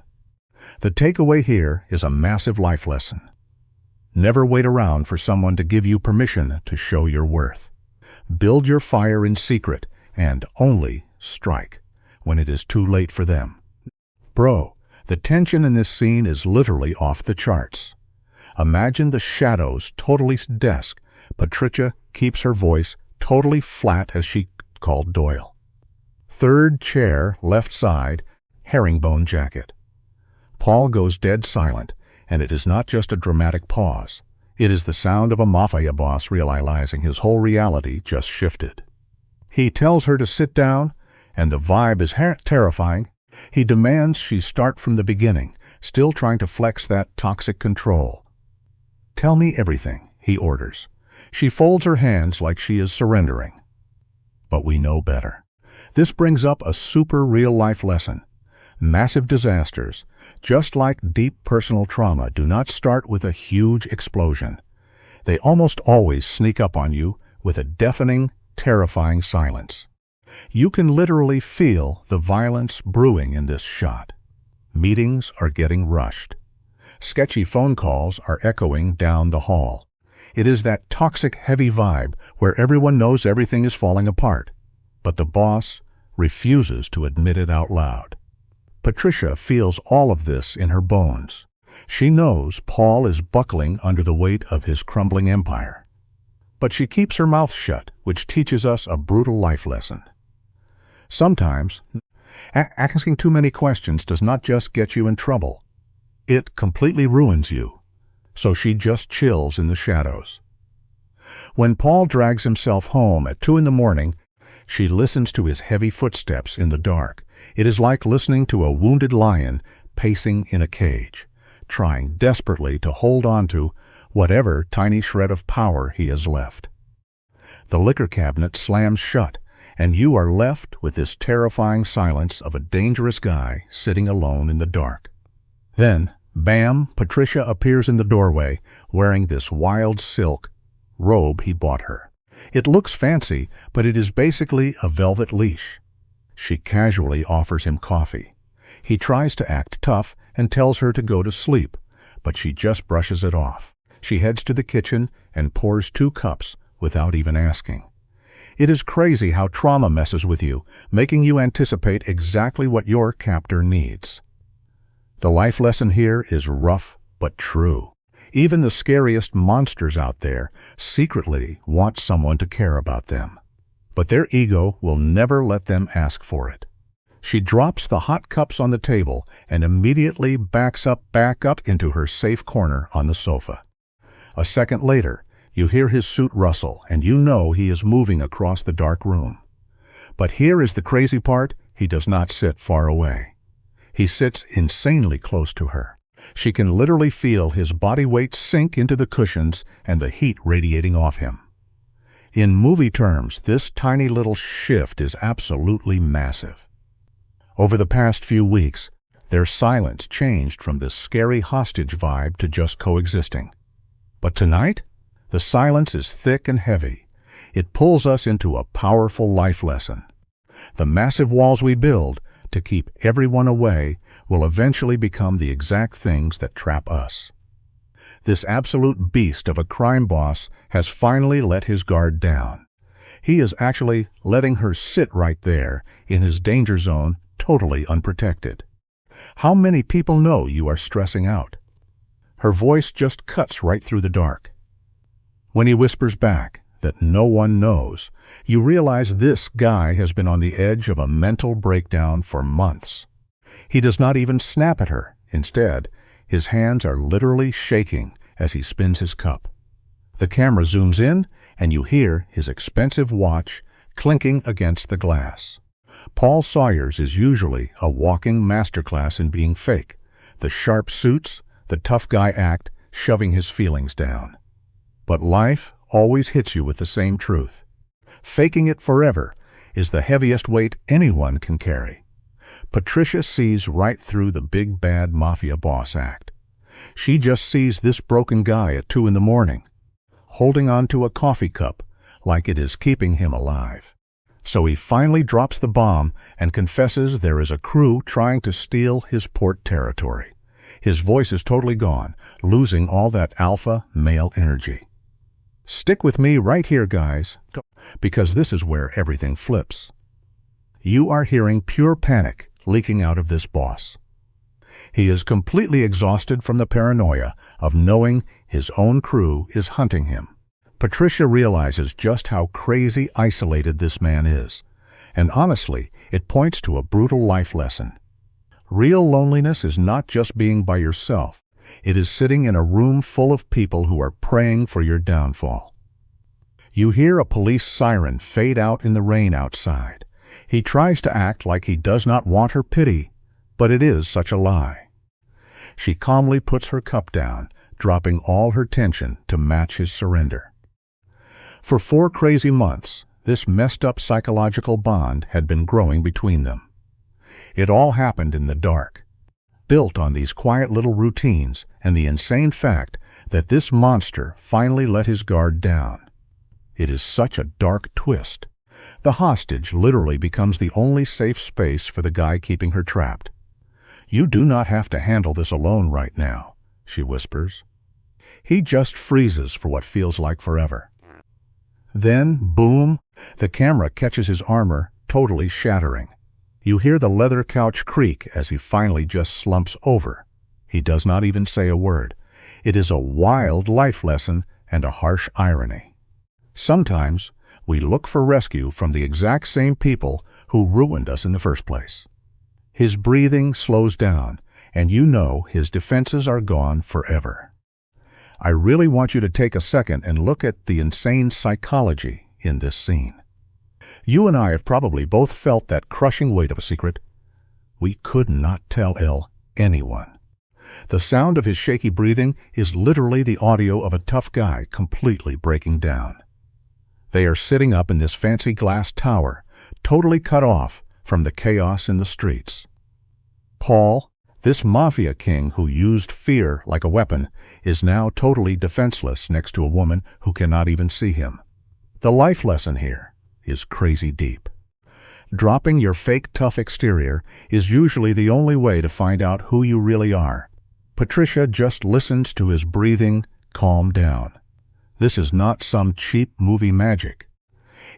The takeaway here is a massive life lesson. Never wait around for someone to give you permission to show your worth. Build your fire in secret and only strike when it is too late for them. Bro, the tension in this scene is literally off the charts. Imagine the Shadow's totally desk. Patricia keeps her voice totally flat as she called Doyle. 3rd chair, left side, herringbone jacket. Paul goes dead silent, and it is not just a dramatic pause. It is the sound of a mafia boss realizing his whole reality just shifted. He tells her to sit down, and the vibe is terrifying. He demands she start from the beginning, still trying to flex that toxic control. Tell me everything, he orders. She folds her hands like she is surrendering. But we know better. This brings up a super real-life lesson. Massive disasters, just like deep personal trauma, do not start with a huge explosion. They almost always sneak up on you with a deafening, terrifying silence. You can literally feel the violence brewing in this shot. Meetings are getting rushed. Sketchy phone calls are echoing down the hall. It is that toxic, heavy vibe where everyone knows everything is falling apart, but the boss refuses to admit it out loud. Patricia feels all of this in her bones. She knows Paul is buckling under the weight of his crumbling empire. But she keeps her mouth shut, which teaches us a brutal life lesson. Sometimes, asking too many questions does not just get you in trouble. It completely ruins you. So she just chills in the shadows. When Paul drags himself home at 2 a.m, she listens to his heavy footsteps in the dark. It is like listening to a wounded lion pacing in a cage, trying desperately to hold on to whatever tiny shred of power he has left. The liquor cabinet slams shut, and you are left with this terrifying silence of a dangerous guy sitting alone in the dark. Then, bam, Patricia appears in the doorway, wearing this wild silk robe he bought her. It looks fancy, but it is basically a velvet leash. She casually offers him coffee. He tries to act tough and tells her to go to sleep, but she just brushes it off. She heads to the kitchen and pours 2 cups without even asking. It is crazy how trauma messes with you, making you anticipate exactly what your captor needs. The life lesson here is rough but true. Even the scariest monsters out there secretly want someone to care about them. But their ego will never let them ask for it. She drops the hot cups on the table and immediately back up into her safe corner on the sofa. A second later, you hear his suit rustle, and you know he is moving across the dark room. But here is the crazy part: he does not sit far away. He sits insanely close to her. She can literally feel his body weight sink into the cushions and the heat radiating off him. In movie terms, this tiny little shift is absolutely massive. Over the past few weeks, their silence changed from this scary hostage vibe to just coexisting. But tonight, the silence is thick and heavy. It pulls us into a powerful life lesson. The massive walls we build to keep everyone away will eventually become the exact things that trap us. This absolute beast of a crime boss has finally let his guard down. He is actually letting her sit right there in his danger zone, totally unprotected. How many people know you are stressing out? Her voice just cuts right through the dark. When he whispers back that no one knows, you realize this guy has been on the edge of a mental breakdown for months. He does not even snap at her. Instead, his hands are literally shaking as he spins his cup. The camera zooms in, and you hear his expensive watch clinking against the glass. Paul Sawyer's is usually a walking masterclass in being fake. The sharp suits, the tough guy act, shoving his feelings down. But life always hits you with the same truth. Faking it forever is the heaviest weight anyone can carry. Patricia sees right through the big bad mafia boss act. She just sees this broken guy at 2 a.m, holding on to a coffee cup like it is keeping him alive. So he finally drops the bomb and confesses there is a crew trying to steal his port territory. His voice is totally gone, losing all that alpha male energy. Stick with me right here, guys, because this is where everything flips. You are hearing pure panic leaking out of this boss. He is completely exhausted from the paranoia of knowing his own crew is hunting him. Patricia realizes just how crazy isolated this man is, and honestly, it points to a brutal life lesson. Real loneliness is not just being by yourself. It is sitting in a room full of people who are praying for your downfall. You hear a police siren fade out in the rain outside. He tries to act like he does not want her pity, but it is such a lie. She calmly puts her cup down, dropping all her tension to match his surrender. For 4 crazy months, this messed up psychological bond had been growing between them. It all happened in the dark, built on these quiet little routines and the insane fact that this monster finally let his guard down. It is such a dark twist. The hostage literally becomes the only safe space for the guy keeping her trapped. "You do not have to handle this alone right now," she whispers. He just freezes for what feels like forever. Then, boom, the camera catches his armor, totally shattering. You hear the leather couch creak as he finally just slumps over. He does not even say a word. It is a wild life lesson and a harsh irony. Sometimes we look for rescue from the exact same people who ruined us in the first place. His breathing slows down, and you know his defenses are gone forever. I really want you to take a second and look at the insane psychology in this scene. You and I have probably both felt that crushing weight of a secret. We could not tell anyone. The sound of his shaky breathing is literally the audio of a tough guy completely breaking down. They are sitting up in this fancy glass tower, totally cut off from the chaos in the streets. Paul, this Mafia king who used fear like a weapon, is now totally defenseless next to a woman who cannot even see him. The life lesson here is crazy deep. Dropping your fake tough exterior is usually the only way to find out who you really are. Patricia just listens to his breathing calm down. This is not some cheap movie magic.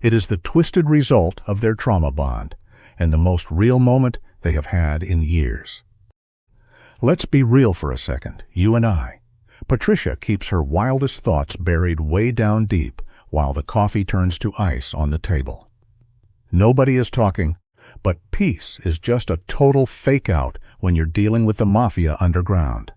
It is the twisted result of their trauma bond, and the most real moment they have had in years. Let's be real for a second, you and I. Patricia keeps her wildest thoughts buried way down deep while the coffee turns to ice on the table. Nobody is talking, but peace is just a total fake-out when you're dealing with the Mafia underground.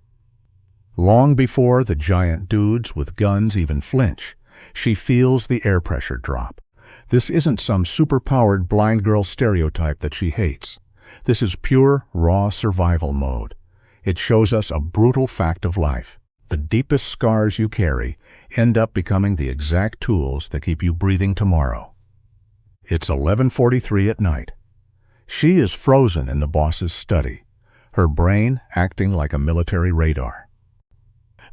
Long before the giant dudes with guns even flinch, she feels the air pressure drop. This isn't some super-powered blind girl stereotype that she hates. This is pure, raw survival mode. It shows us a brutal fact of life. The deepest scars you carry end up becoming the exact tools that keep you breathing tomorrow. It's 11:43 at night. She is frozen in the boss's study, her brain acting like a military radar.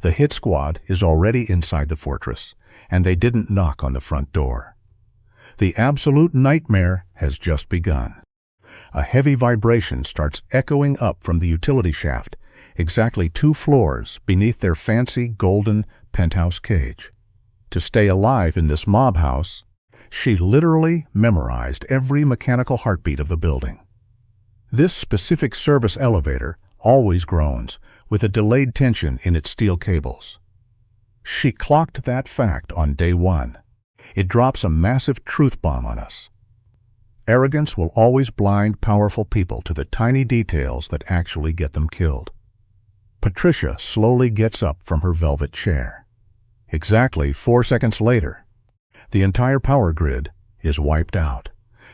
The hit squad is already inside the fortress, and they didn't knock on the front door. The absolute nightmare has just begun. A heavy vibration starts echoing up from the utility shaft, exactly 2 floors beneath their fancy golden penthouse cage. To stay alive in this mob house, she literally memorized every mechanical heartbeat of the building. This specific service elevator always groans, with a delayed tension in its steel cables. She clocked that fact on day 1. It drops a massive truth bomb on us. Arrogance will always blind powerful people to the tiny details that actually get them killed. Patricia slowly gets up from her velvet chair. Exactly 4 seconds later, the entire power grid is wiped out.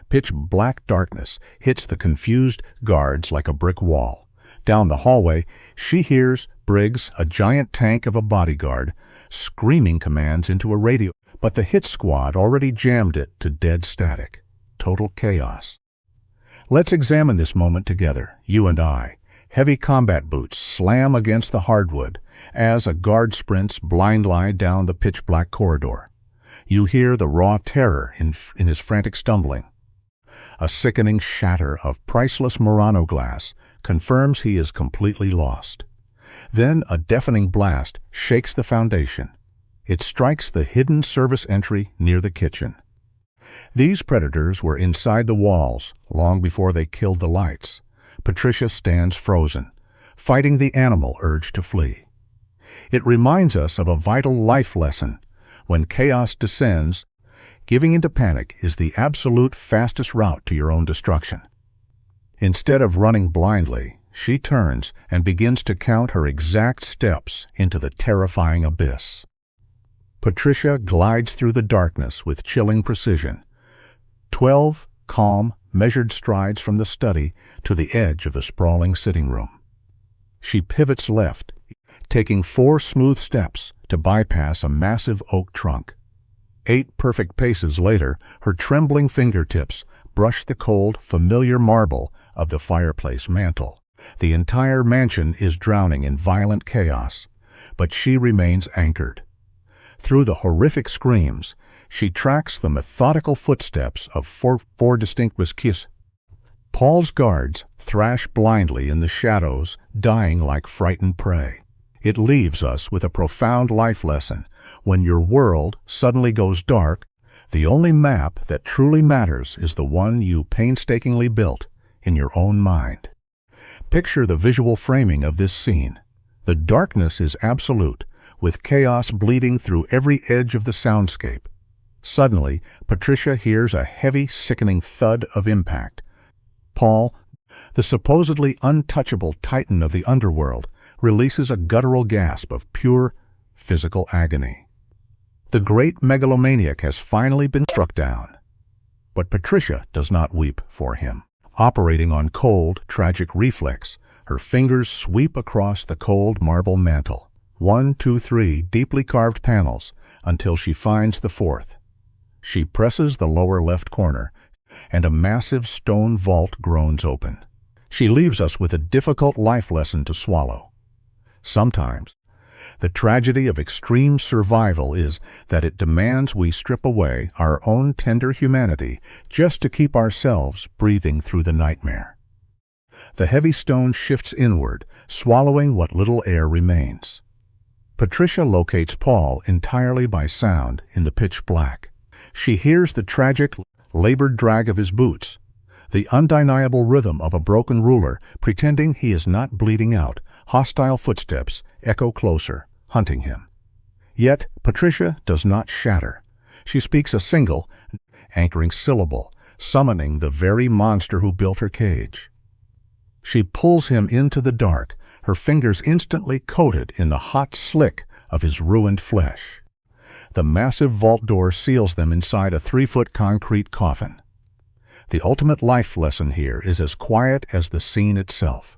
Pitch black darkness hits the confused guards like a brick wall. Down the hallway, she hears Briggs, a giant tank of a bodyguard, screaming commands into a radio, but the hit squad already jammed it to dead static. Total chaos. Let's examine this moment together, you and I. Heavy combat boots slam against the hardwood as a guard sprints blindly down the pitch-black corridor. You hear the raw terror in his frantic stumbling. A sickening shatter of priceless Murano glass confirms he is completely lost. Then a deafening blast shakes the foundation. It strikes the hidden service entry near the kitchen. These predators were inside the walls long before they killed the lights. Patricia stands frozen, fighting the animal urge to flee. It reminds us of a vital life lesson. When chaos descends, giving into panic is the absolute fastest route to your own destruction. Instead of running blindly, she turns and begins to count her exact steps into the terrifying abyss. Patricia glides through the darkness with chilling precision. 12 calm, measured strides from the study to the edge of the sprawling sitting room. She pivots left, taking 4 smooth steps to bypass a massive oak trunk. 8 perfect paces later, her trembling fingertips brush the cold, familiar marble of the fireplace mantel. The entire mansion is drowning in violent chaos, but she remains anchored. Through the horrific screams, she tracks the methodical footsteps of four distinct kisses. Paul's guards thrash blindly in the shadows, dying like frightened prey. It leaves us with a profound life lesson. When your world suddenly goes dark, the only map that truly matters is the one you painstakingly built in your own mind. Picture the visual framing of this scene. The darkness is absolute, with chaos bleeding through every edge of the soundscape. Suddenly, Patricia hears a heavy, sickening thud of impact. Paul, the supposedly untouchable titan of the underworld, releases a guttural gasp of pure physical agony. The great megalomaniac has finally been struck down. But Patricia does not weep for him. Operating on cold, tragic reflex, Her fingers sweep across the cold marble mantel, 1, 2, 3 deeply carved panels, until she finds the fourth. She presses the lower left corner, and a massive stone vault groans open. She leaves us with a difficult life lesson to swallow. Sometimes, the tragedy of extreme survival is that it demands we strip away our own tender humanity just to keep ourselves breathing through the nightmare. The heavy stone shifts inward, swallowing what little air remains. Patricia locates Paul entirely by sound in the pitch black. She hears the tragic, labored drag of his boots, the undeniable rhythm of a broken ruler pretending he is not bleeding out. Hostile footsteps echo closer, hunting him. Yet Patricia does not shatter. She speaks a single, anchoring syllable, summoning the very monster who built her cage. She pulls him into the dark, her fingers instantly coated in the hot slick of his ruined flesh. The massive vault door seals them inside a 3-foot concrete coffin. The ultimate life lesson here is as quiet as the scene itself.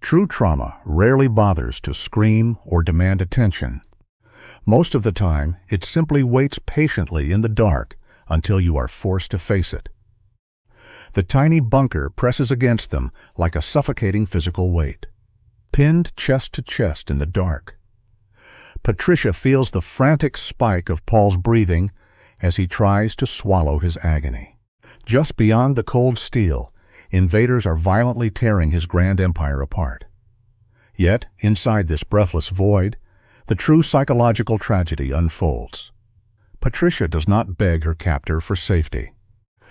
True trauma rarely bothers to scream or demand attention. Most of the time, it simply waits patiently in the dark until you are forced to face it. The tiny bunker presses against them like a suffocating physical weight. Pinned chest to chest in the dark, Patricia feels the frantic spike of Paul's breathing as he tries to swallow his agony. Just beyond the cold steel, invaders are violently tearing his grand empire apart. Yet, inside this breathless void, the true psychological tragedy unfolds. Patricia does not beg her captor for safety.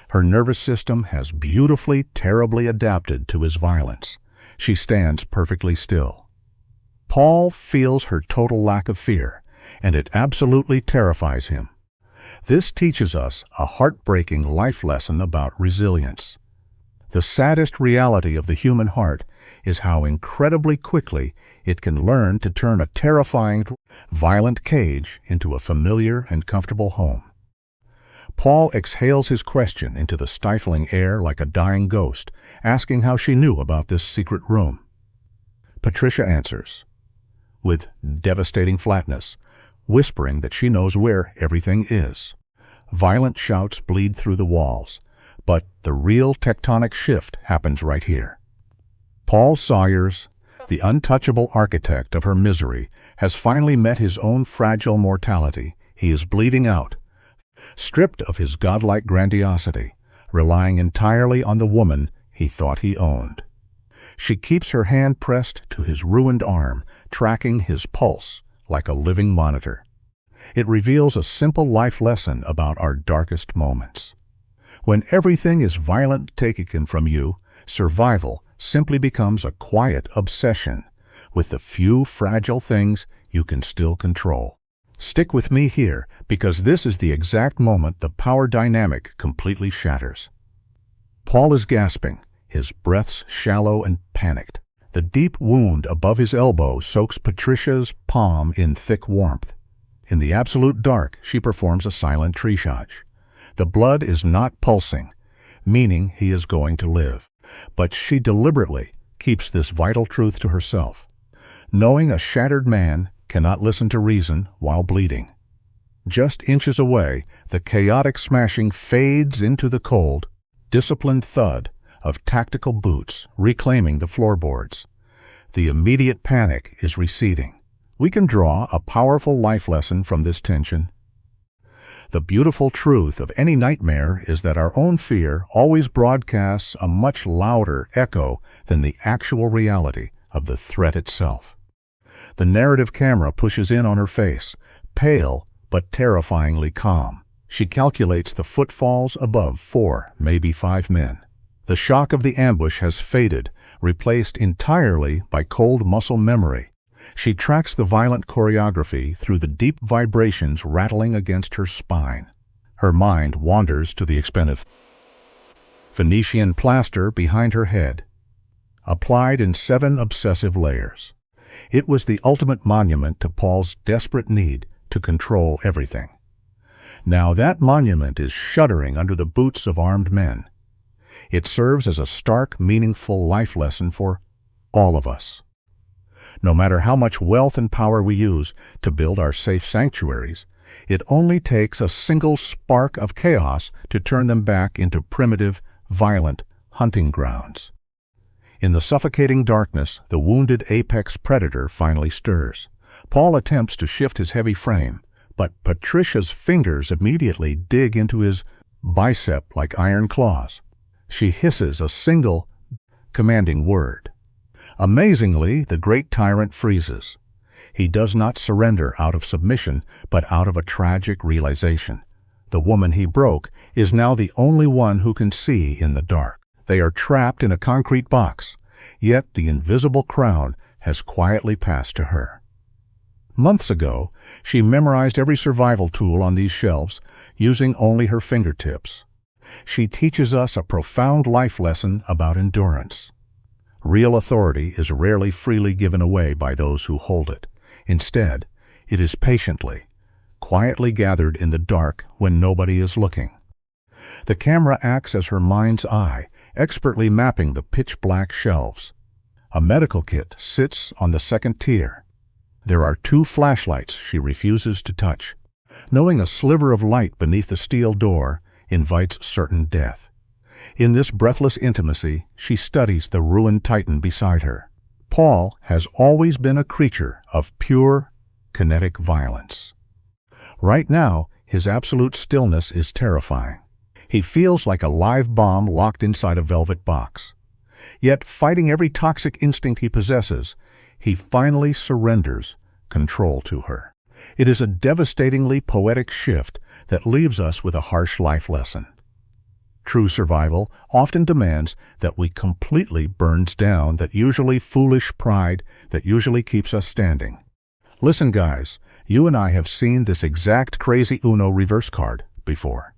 Her nervous system has beautifully, terribly adapted to his violence. She stands perfectly still. Paul feels her total lack of fear, and it absolutely terrifies him. This teaches us a heartbreaking life lesson about resilience. The saddest reality of the human heart is how incredibly quickly it can learn to turn a terrifying, violent cage into a familiar and comfortable home. Paul exhales his question into the stifling air like a dying ghost, asking how she knew about this secret room. Patricia answers, with devastating flatness, whispering that she knows where everything is. Violent shouts bleed through the walls, but the real tectonic shift happens right here. Paul Sawyers, the untouchable architect of her misery, has finally met his own fragile mortality. He is bleeding out, stripped of his godlike grandiosity, relying entirely on the woman he thought he owned. She keeps her hand pressed to his ruined arm, tracking his pulse like a living monitor. It reveals a simple life lesson about our darkest moments. When everything is violently taken from you, survival simply becomes a quiet obsession with the few fragile things you can still control. Stick with me here, because this is the exact moment the power dynamic completely shatters. Paul is gasping, his breaths shallow and panicked. The deep wound above his elbow soaks Patricia's palm in thick warmth. In the absolute dark, she performs a silent triage. The blood is not pulsing, meaning he is going to live. But she deliberately keeps this vital truth to herself, knowing a shattered man cannot listen to reason while bleeding. Just inches away, the chaotic smashing fades into the cold, disciplined thud of tactical boots reclaiming the floorboards. The immediate panic is receding. We can draw a powerful life lesson from this tension. The beautiful truth of any nightmare is that our own fear always broadcasts a much louder echo than the actual reality of the threat itself. The narrative camera pushes in on her face, pale but terrifyingly calm. She calculates the footfalls above 4, maybe 5 men. The shock of the ambush has faded, replaced entirely by cold muscle memory. She tracks the violent choreography through the deep vibrations rattling against her spine. Her mind wanders to the expensive Venetian plaster behind her head, applied in 7 obsessive layers. It was the ultimate monument to Paul's desperate need to control everything. Now that monument is shuddering under the boots of armed men. It serves as a stark, meaningful life lesson for all of us. No matter how much wealth and power we use to build our safe sanctuaries, it only takes a single spark of chaos to turn them back into primitive, violent hunting grounds. In the suffocating darkness, the wounded apex predator finally stirs. Paul attempts to shift his heavy frame, but Patricia's fingers immediately dig into his bicep like iron claws. She hisses a single, commanding word. Amazingly, the great tyrant freezes. He does not surrender out of submission, but out of a tragic realization. The woman he broke is now the only one who can see in the dark. They are trapped in a concrete box, yet the invisible crown has quietly passed to her. Months ago, she memorized every survival tool on these shelves, using only her fingertips. She teaches us a profound life lesson about endurance. Real authority is rarely freely given away by those who hold it. Instead, it is patiently, quietly gathered in the dark when nobody is looking. The camera acts as her mind's eye, expertly mapping the pitch-black shelves. A medical kit sits on the second tier. There are 2 flashlights she refuses to touch, knowing a sliver of light beneath the steel door invites certain death. In this breathless intimacy, she studies the ruined titan beside her. Paul has always been a creature of pure, kinetic violence. Right now, his absolute stillness is terrifying. He feels like a live bomb locked inside a velvet box. Yet, fighting every toxic instinct he possesses, he finally surrenders control to her. It is a devastatingly poetic shift that leaves us with a harsh life lesson. True survival often demands that we completely burns down that usually foolish pride that usually keeps us standing. Listen, guys, you and I have seen this exact crazy Uno reverse card before.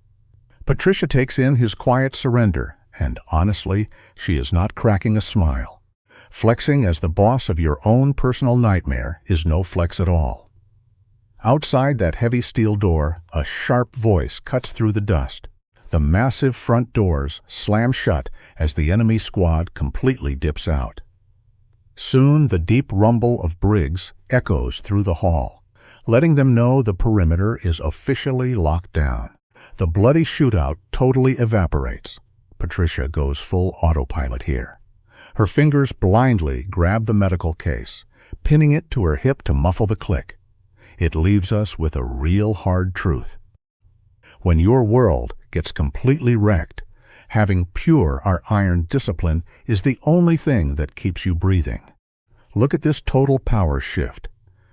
Patricia takes in his quiet surrender, and honestly, she is not cracking a smile. Flexing as the boss of your own personal nightmare is no flex at all. Outside that heavy steel door, a sharp voice cuts through the dust. The massive front doors slam shut as the enemy squad completely dips out. Soon the deep rumble of Briggs echoes through the hall, letting them know the perimeter is officially locked down. The bloody shootout totally evaporates. Patricia goes full autopilot here. Her fingers blindly grab the medical case, pinning it to her hip to muffle the click. It leaves us with a real hard truth. When your world gets completely wrecked, having pure or iron discipline is the only thing that keeps you breathing. Look at this total power shift.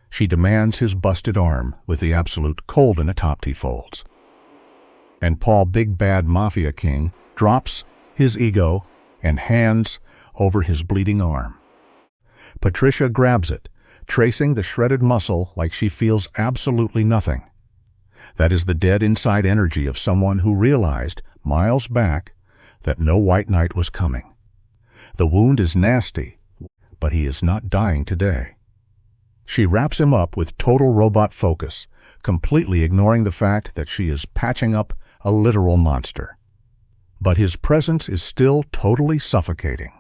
She demands his busted arm with the absolute cold in a top he folds. And Paul Big Bad Mafia King drops his ego and hands over his bleeding arm. Patricia grabs it, tracing the shredded muscle like she feels absolutely nothing. That is the dead inside energy of someone who realized, miles back, that no white knight was coming. The wound is nasty, but he is not dying today. She wraps him up with total robot focus, completely ignoring the fact that she is patching up a literal monster. But his presence is still totally suffocating.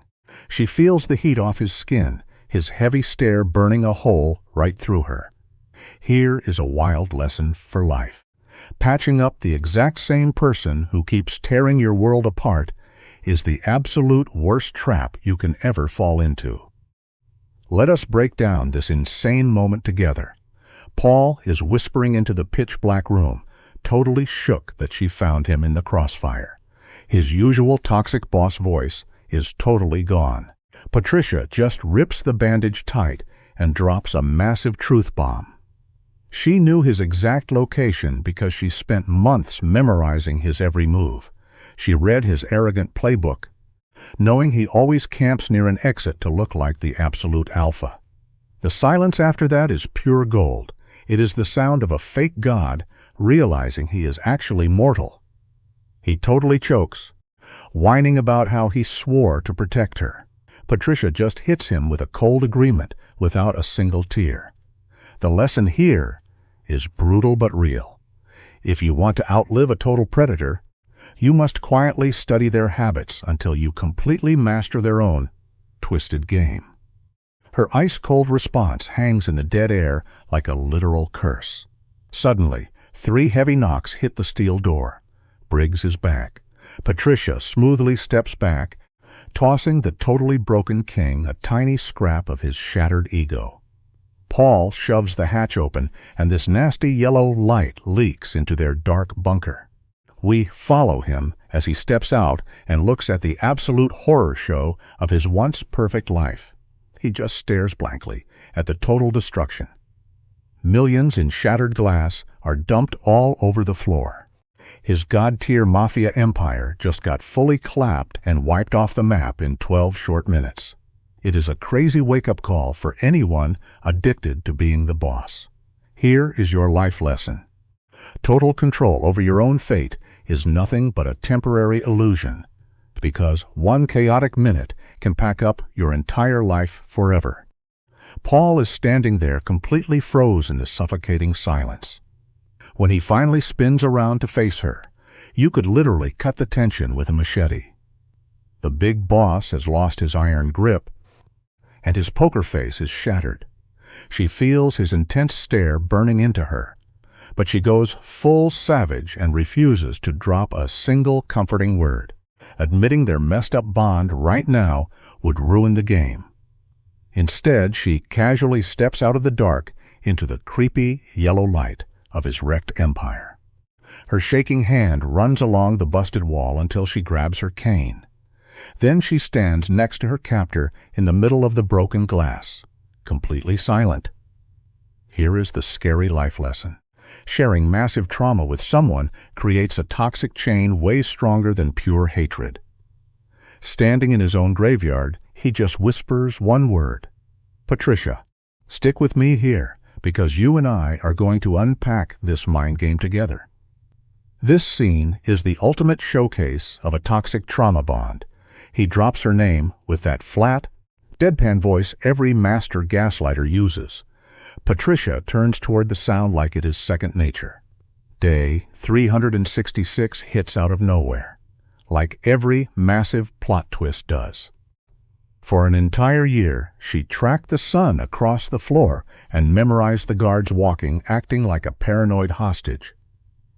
She feels the heat off his skin, his heavy stare burning a hole right through her. Here is a wild lesson for life. Patching up the exact same person who keeps tearing your world apart is the absolute worst trap you can ever fall into. Let us break down this insane moment together. Paul is whispering into the pitch-black room, totally shook that she found him in the crossfire. His usual toxic boss voice is totally gone. Patricia just rips the bandage tight and drops a massive truth bomb. She knew his exact location because she spent months memorizing his every move. She read his arrogant playbook, knowing he always camps near an exit to look like the absolute alpha. The silence after that is pure gold. It is the sound of a fake god realizing he is actually mortal. He totally chokes, whining about how he swore to protect her. Patricia just hits him with a cold agreement without a single tear. The lesson here is brutal but real. If you want to outlive a total predator, you must quietly study their habits until you completely master their own twisted game. Her ice-cold response hangs in the dead air like a literal curse. Suddenly, 3 heavy knocks hit the steel door. Briggs is back. Patricia smoothly steps back, tossing the totally broken king a tiny scrap of his shattered ego. Paul shoves the hatch open, and this nasty yellow light leaks into their dark bunker. We follow him as he steps out and looks at the absolute horror show of his once perfect life. He just stares blankly at the total destruction. Millions in shattered glass are dumped all over the floor. His god-tier Mafia empire just got fully clapped and wiped off the map in 12 short minutes. It is a crazy wake-up call for anyone addicted to being the boss. Here is your life lesson. Total control over your own fate is nothing but a temporary illusion, because one chaotic minute can pack up your entire life forever. Paul is standing there completely froze in the suffocating silence. When he finally spins around to face her, you could literally cut the tension with a machete. The big boss has lost his iron grip, and his poker face is shattered. She feels his intense stare burning into her, but she goes full savage and refuses to drop a single comforting word. Admitting their messed-up bond right now would ruin the game. Instead, she casually steps out of the dark into the creepy yellow light of his wrecked empire. Her shaking hand runs along the busted wall until she grabs her cane. Then she stands next to her captor in the middle of the broken glass, completely silent. Here is the scary life lesson. Sharing massive trauma with someone creates a toxic chain way stronger than pure hatred. Standing in his own graveyard, he just whispers one word. Patricia, stick with me here, because you and I are going to unpack this mind game together. This scene is the ultimate showcase of a toxic trauma bond. He drops her name with that flat, deadpan voice every master gaslighter uses. Patricia turns toward the sound like it is second nature. Day 366 hits out of nowhere, like every massive plot twist does. For an entire year, she tracked the sun across the floor and memorized the guards walking, acting like a paranoid hostage.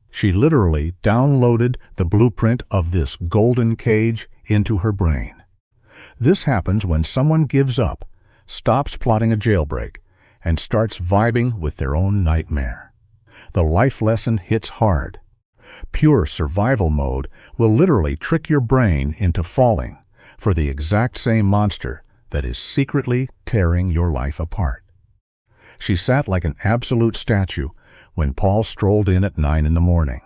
She literally downloaded the blueprint of this golden cage into her brain. This happens when someone gives up, stops plotting a jailbreak, and starts vibing with their own nightmare. The life lesson hits hard. Pure survival mode will literally trick your brain into falling for the exact same monster that is secretly tearing your life apart. She sat like an absolute statue when Paul strolled in at 9 in the morning.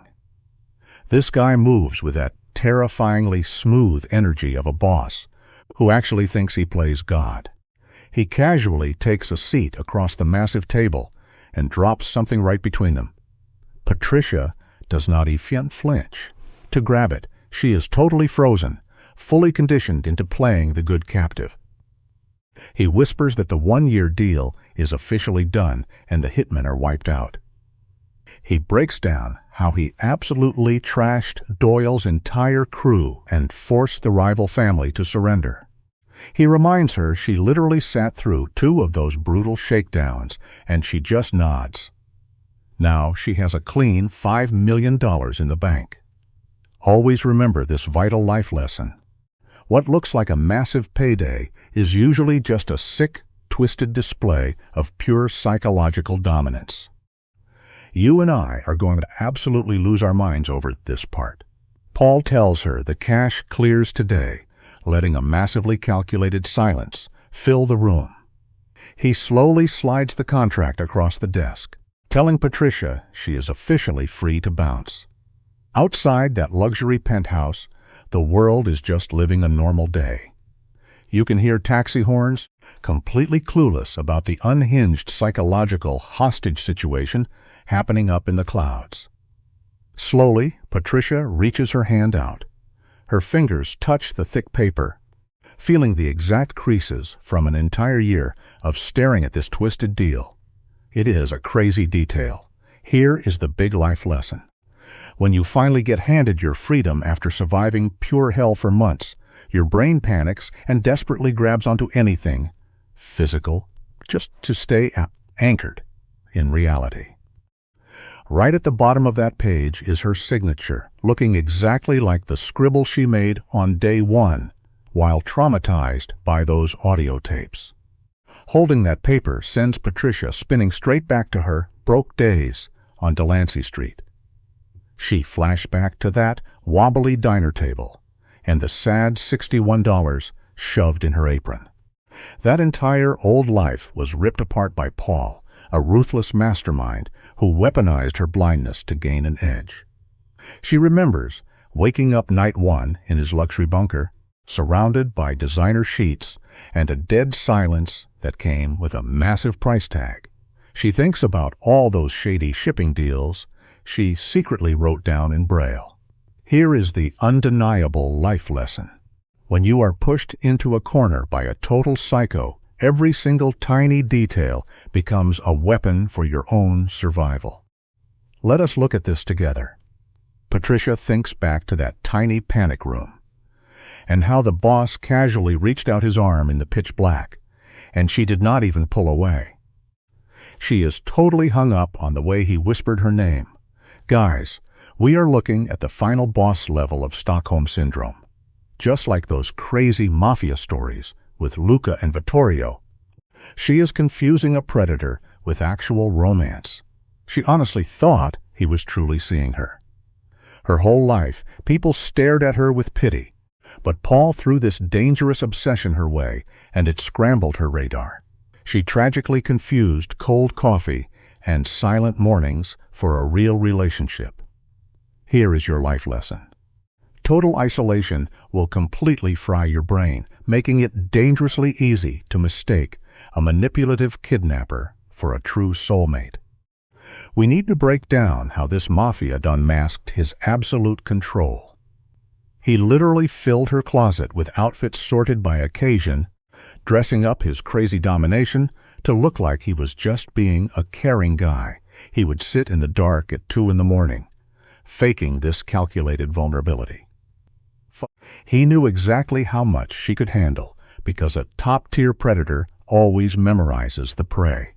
This guy moves with that terrifyingly smooth energy of a boss who actually thinks he plays God. He casually takes a seat across the massive table and drops something right between them. Patricia does not even flinch to grab it. She is totally frozen, fully conditioned into playing the good captive. He whispers that the 1-year deal is officially done and the hitmen are wiped out. He breaks down how he absolutely trashed Doyle's entire crew and forced the rival family to surrender. He reminds her she literally sat through 2 of those brutal shakedowns, and she just nods. Now she has a clean $5 million in the bank. Always remember this vital life lesson. What looks like a massive payday is usually just a sick, twisted display of pure psychological dominance. You and I are going to absolutely lose our minds over this part. Paul tells her the cash clears today, letting a massively calculated silence fill the room. He slowly slides the contract across the desk, telling Patricia she is officially free to bounce. Outside that luxury penthouse, the world is just living a normal day. You can hear taxi horns, completely clueless about the unhinged psychological hostage situation happening up in the clouds. Slowly, Patricia reaches her hand out. Her fingers touch the thick paper, feeling the exact creases from an entire year of staring at this twisted deal. It is a crazy detail. Here is the big life lesson. When you finally get handed your freedom after surviving pure hell for months, your brain panics and desperately grabs onto anything, physical, just to stay anchored in reality. Right at the bottom of that page is her signature, looking exactly like the scribble she made on day one while traumatized by those audio tapes. Holding that paper sends Patricia spinning straight back to her broke days on Delancey Street. She flashed back to that wobbly diner table and the sad $61 shoved in her apron. That entire old life was ripped apart by Paul, a ruthless mastermind who weaponized her blindness to gain an edge. She remembers waking up night one in his luxury bunker, surrounded by designer sheets and a dead silence that came with a massive price tag. She thinks about all those shady shipping deals she secretly wrote down in Braille. Here is the undeniable life lesson. When you are pushed into a corner by a total psycho, every single tiny detail becomes a weapon for your own survival. Let us look at this together. Patricia thinks back to that tiny panic room, and how the boss casually reached out his arm in the pitch black, and she did not even pull away. She is totally hung up on the way he whispered her name. Guys, we are looking at the final boss level of Stockholm Syndrome. Just like those crazy Mafia stories with Luca and Vittorio, she is confusing a predator with actual romance. She honestly thought he was truly seeing her. Her whole life, people stared at her with pity, but Paul threw this dangerous obsession her way, and it scrambled her radar. She tragically confused cold coffee and silent mornings for a real relationship. Here is your life lesson. Total isolation will completely fry your brain, making it dangerously easy to mistake a manipulative kidnapper for a true soulmate. We need to break down how this Mafia unmasked his absolute control. He literally filled her closet with outfits sorted by occasion, dressing up his crazy domination to look like he was just being a caring guy. He would sit in the dark at 2 in the morning, faking this calculated vulnerability. He knew exactly how much she could handle, because a top-tier predator always memorizes the prey.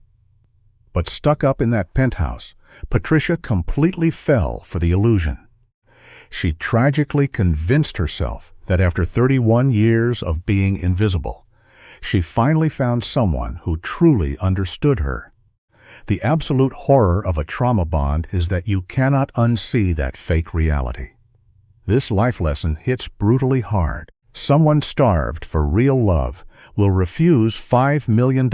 But stuck up in that penthouse, Patricia completely fell for the illusion. She tragically convinced herself that after 31 years of being invisible, she finally found someone who truly understood her. The absolute horror of a trauma bond is that you cannot unsee that fake reality. This life lesson hits brutally hard. Someone starved for real love will refuse $5 million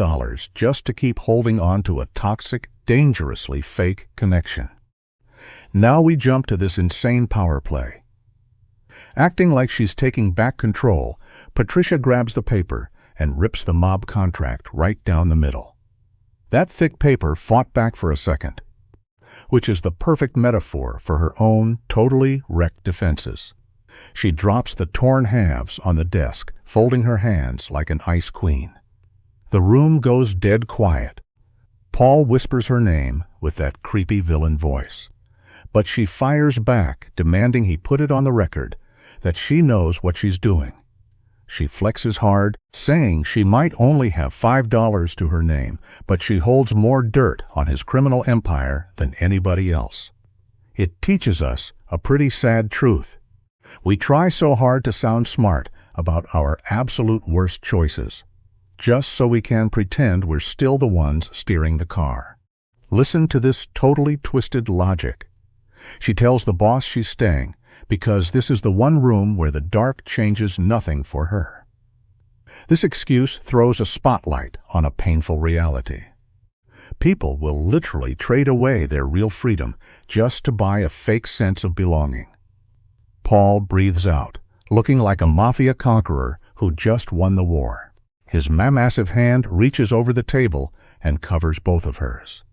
just to keep holding on to a toxic, dangerously fake connection. Now we jump to this insane power play. Acting like she's taking back control, Patricia grabs the paper and rips the mob contract right down the middle. That thick paper fought back for a second, which is the perfect metaphor for her own totally wrecked defenses. She drops the torn halves on the desk, folding her hands like an ice queen. The room goes dead quiet. Paul whispers her name with that creepy villain voice, but she fires back, demanding he put it on the record that she knows what she's doing. She flexes hard, saying she might only have $5 to her name, but she holds more dirt on his criminal empire than anybody else. It teaches us a pretty sad truth. We try so hard to sound smart about our absolute worst choices, just so we can pretend we're still the ones steering the car. Listen to this totally twisted logic. She tells the boss she's staying because this is the one room where the dark changes nothing for her. This excuse throws a spotlight on a painful reality. People will literally trade away their real freedom just to buy a fake sense of belonging. Paul breathes out, looking like a Mafia conqueror who just won the war. His massive hand reaches over the table and covers both of hers.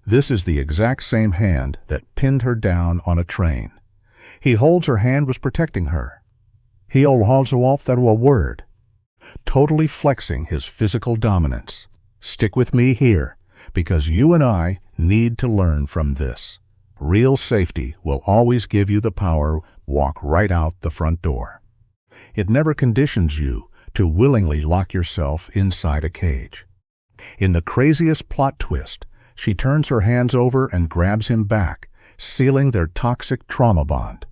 This is the exact same hand that pinned her down on a train. He holds her hand was protecting her. He holds off that word, totally flexing his physical dominance. Stick with me here, because you and I need to learn from this. Real safety will always give you the power to walk right out the front door. It never conditions you to willingly lock yourself inside a cage. In the craziest plot twist, she turns her hands over and grabs him back, sealing their toxic trauma bond.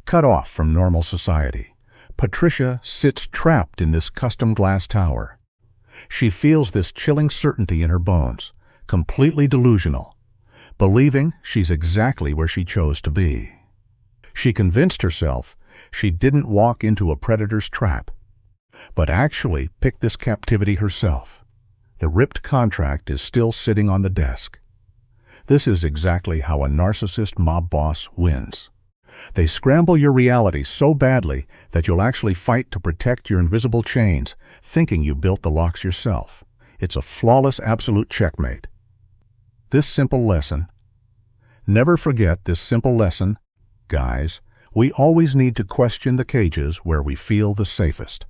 Cut off from normal society, Patricia sits trapped in this custom glass tower. She feels this chilling certainty in her bones, completely delusional, believing she's exactly where she chose to be. She convinced herself she didn't walk into a predator's trap, but actually picked this captivity herself. The ripped contract is still sitting on the desk. This is exactly how a narcissist mob boss wins. They scramble your reality so badly that you'll actually fight to protect your invisible chains, thinking you built the locks yourself. It's a flawless absolute checkmate. This simple lesson. Never forget this simple lesson, guys. We always need to question the cages where we feel the safest.